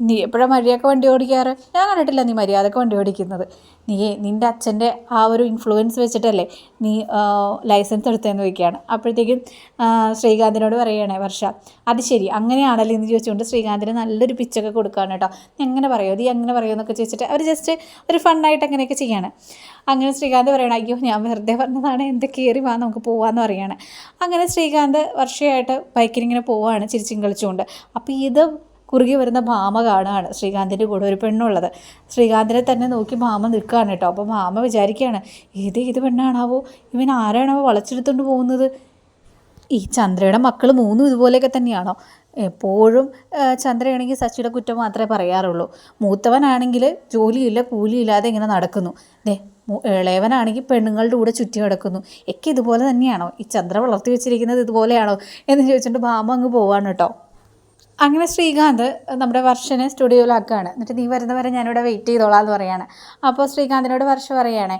A: നീ എപ്പോഴാണ് മര്യാദക്ക് വണ്ടി ഓടിക്കാറ്? ഞാൻ കണ്ടിട്ടില്ല നീ മര്യാദക്ക് വണ്ടി ഓടിക്കുന്നത്. നിൻ്റെ അച്ഛൻ്റെ ആ ഒരു ഇൻഫ്ലുവൻസ് വെച്ചിട്ടല്ലേ നീ ലൈസൻസ് എടുത്തതെന്ന് വയ്ക്കുകയാണ്. അപ്പോഴത്തേക്കും ശ്രീകാന്തിനോട് പറയുകയാണേ വർഷ, അത് ശരി അങ്ങനെയാണല്ലോ എന്ന് ചോദിച്ചുകൊണ്ട് ശ്രീകാന്തിന് നല്ലൊരു പിച്ചൊക്കെ കൊടുക്കുകയാണ് കേട്ടോ. നീ എങ്ങനെ പറയുമോ, നീ എങ്ങനെ പറയുമോ എന്നൊക്കെ ചോദിച്ചിട്ട് അവർ ജസ്റ്റ് ഒരു ഫണ്ണായിട്ട് അങ്ങനെയൊക്കെ ചെയ്യാണ്. അങ്ങനെ ശ്രീകാന്ത് പറയണം, അയ്യോ ഞാൻ വെറുതെ പറഞ്ഞതാണ്, എന്ത് കയറി വാ നമുക്ക് പോവാമെന്ന് പറയുകയാണ്. അങ്ങനെ ശ്രീകാന്ത് വർഷയായിട്ട് ബൈക്കിനിങ്ങനെ പോവുകയാണ് ചിരിച്ചും കളിച്ചുകൊണ്ട്. അപ്പോൾ ഇത് കുറുകി വരുന്ന ഭാമ കാണുകയാണ് ശ്രീകാന്തിൻ്റെ കൂടെ ഒരു പെണ്ണുള്ളത്. ശ്രീകാന്തിനെ തന്നെ നോക്കി ഭാമ നിൽക്കുകയാണ് കേട്ടോ. അപ്പോൾ ഭാമ വിചാരിക്കുകയാണ്, ഏത് പെണ്ണാണാവോ, ഇവൻ ആരാണാവോ വളച്ചെടുത്തുകൊണ്ട് പോകുന്നത്? ഈ ചന്ദ്രയുടെ മക്കൾ മൂന്നും ഇതുപോലെയൊക്കെ തന്നെയാണോ? എപ്പോഴും ചന്ദ്രയാണെങ്കിൽ സച്ചിയുടെ കുറ്റം മാത്രമേ പറയാറുള്ളൂ. മൂത്തവനാണെങ്കിൽ ജോലിയില്ല കൂലിയില്ലാതെ ഇങ്ങനെ നടക്കുന്നു. ഇളയവനാണെങ്കിൽ പെണ്ണുങ്ങളുടെ കൂടെ ചുറ്റി നടക്കുന്നു. ഒക്കെ ഇതുപോലെ തന്നെയാണോ? ഈ ചന്ദ്ര വളർത്തി വെച്ചിരിക്കുന്നത് ഇതുപോലെയാണോ എന്ന് ചോദിച്ചുകൊണ്ട് ഭാമ അങ്ങ് പോവാണ് കേട്ടോ. അങ്ങനെ ശ്രീകാന്ത് നമ്മുടെ വർഷനെ സ്റ്റുഡിയോയിലാക്കുകയാണ്. എന്നിട്ട് നീ വരുന്നവരെ ഞാനിവിടെ വെയിറ്റ് ചെയ്തോളാം എന്ന് പറയുകയാണ്. അപ്പോൾ ശ്രീകാന്തിനോട് വർഷ പറയുകയാണേ,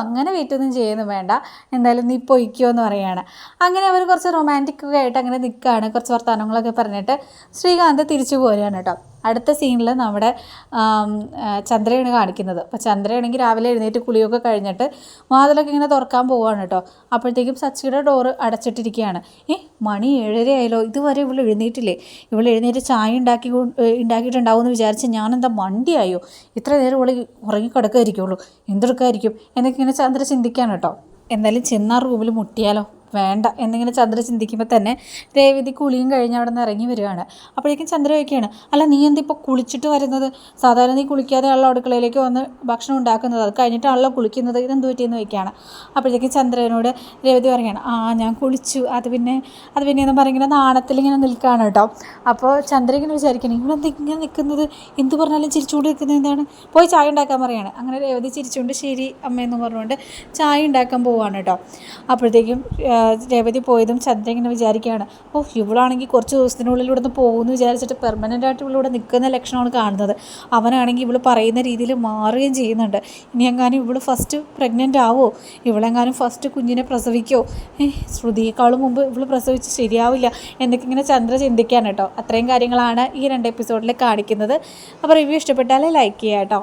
A: അങ്ങനെ വെയിറ്റ് ഒന്നും ചെയ്യുന്നു വേണ്ട, എന്തായാലും നീ പൊയ്ക്കോ എന്ന് പറയുകയാണ്. അങ്ങനെ അവർ കുറച്ച് റൊമാൻറ്റിക്കൊക്കെ ആയിട്ട് അങ്ങനെ നിൽക്കുകയാണ്. കുറച്ച് വർത്തമാനങ്ങളൊക്കെ പറഞ്ഞിട്ട് ശ്രീകാന്ത് തിരിച്ചു പോരുകയാണ് കേട്ടോ. അടുത്ത സീനിൽ നമ്മുടെ ചന്ദ്രയാണ് കാണിക്കുന്നത്. അപ്പോൾ ചന്ദ്രയാണെങ്കിൽ രാവിലെ എഴുന്നേറ്റ് കുളിയൊക്കെ കഴിഞ്ഞിട്ട് വാതിലൊക്കെ ഇങ്ങനെ തുറക്കാൻ പോവുകയാണ് കേട്ടോ. അപ്പോഴത്തേക്കും സച്ചിയുടെ ഡോറ് അടച്ചിട്ടിരിക്കുകയാണ്. മണി 7:30 ആയല്ലോ, ഇതുവരെ ഇവൾ എഴുന്നേറ്റില്ലേ? ഇവൾ എഴുന്നേറ്റ് ചായ ഉണ്ടാക്കിയിട്ടുണ്ടാവും എന്ന് വിചാരിച്ച് ഞാനെന്താ മണ്ടിയായോ? ഇത്ര നേരം ഇവൾ ഉറങ്ങിക്കിടക്കായിരിക്കുള്ളൂ, എന്തെടുക്കായിരിക്കും എന്നൊക്കെ ഇങ്ങനെ ചന്ദ്ര ചിന്തിക്കുകയാണ് കേട്ടോ. എന്തായാലും ചെന്നാ റൂമിൽ മുട്ടിയാലോ, വേണ്ട എന്നിങ്ങനെ ചന്ദ്ര ചിന്തിക്കുമ്പോൾ തന്നെ രേവതി കുളിയും കഴിഞ്ഞ് അവിടെ നിന്ന് ഇറങ്ങി വരികയാണ്. അപ്പോഴേക്കും ചന്ദ്ര ചോദിക്കുകയാണ്, അല്ല നീ എന്തിപ്പോൾ കുളിച്ചിട്ട് വരുന്നത്? സാധാരണ നീ കുളിക്കാതെ ആണല്ലോ അടുക്കളയിലേക്ക് വന്ന് ഭക്ഷണം ഉണ്ടാക്കുന്നത്, അത് കഴിഞ്ഞിട്ടാണല്ലോ കുളിക്കുന്നത്, ഇതെന്ത് പറ്റിയെന്ന് ചോദിക്കുകയാണ്. അപ്പോഴേക്കും ചന്ദ്രനോട് രേവതി പറയുകയാണ്, ഞാൻ കുളിച്ചു, അത് പിന്നെ എന്ന് പറഞ്ഞിങ്ങനെ നാണത്തിലിങ്ങനെ നിൽക്കുകയാണ് കേട്ടോ. അപ്പോൾ ചന്ദ്ര ഇങ്ങനെ വിചാരിക്കണം, ഇവളെന്താ ഇങ്ങനെ നിൽക്കുന്നത്, എന്ത് പറഞ്ഞാലും ചിരിച്ചുകൊണ്ട് നിൽക്കുന്നത് എന്താണ്? പോയി ചായ ഉണ്ടാക്കാൻ പറയുകയാണ്. അങ്ങനെ രേവതി ചിരിച്ചുകൊണ്ട് ശരി അമ്മയെന്ന് പറഞ്ഞുകൊണ്ട് ചായ ഉണ്ടാക്കാൻ പോവുകയാണ് കേട്ടോ. അപ്പോഴത്തേക്കും രേവതി പോയതും ചന്ദ്ര ഇങ്ങനെ വിചാരിക്കുകയാണ്, ഇവളാണെങ്കിൽ കുറച്ച് ദിവസത്തിനുള്ളിൽ ഇവിടെ നിന്ന് പോകുമെന്ന് വിചാരിച്ചിട്ട് പെർമനൻ്റായിട്ട് ഇവളിവിടെ നിൽക്കുന്ന ലക്ഷണമാണ് കാണുന്നത്. അവനാണെങ്കിൽ ഇവൾ പറയുന്ന രീതിയിൽ മാറുകയും ചെയ്യുന്നുണ്ട്. ഇനി എങ്ങാനും ഇവൾ ഫസ്റ്റ് പ്രഗ്നൻ്റ് ആവോ, ഇവളെങ്ങാനും ഫസ്റ്റ് കുഞ്ഞിനെ പ്രസവിക്കോ, ശ്രുതിയേക്കാളും മുമ്പ് ഇവൾ പ്രസവിച്ച് ശരിയാവില്ല എന്നൊക്കെ ഇങ്ങനെ ചന്ദ്ര ചിന്തിക്കാൻ കേട്ടോ. അത്രയും കാര്യങ്ങളാണ് ഈ 2 എപ്പിസോഡിൽ കാണിക്കുന്നത്. അപ്പോൾ റിവ്യൂ ഇഷ്ടപ്പെട്ടാൽ ലൈക്ക് ചെയ്യാം കേട്ടോ.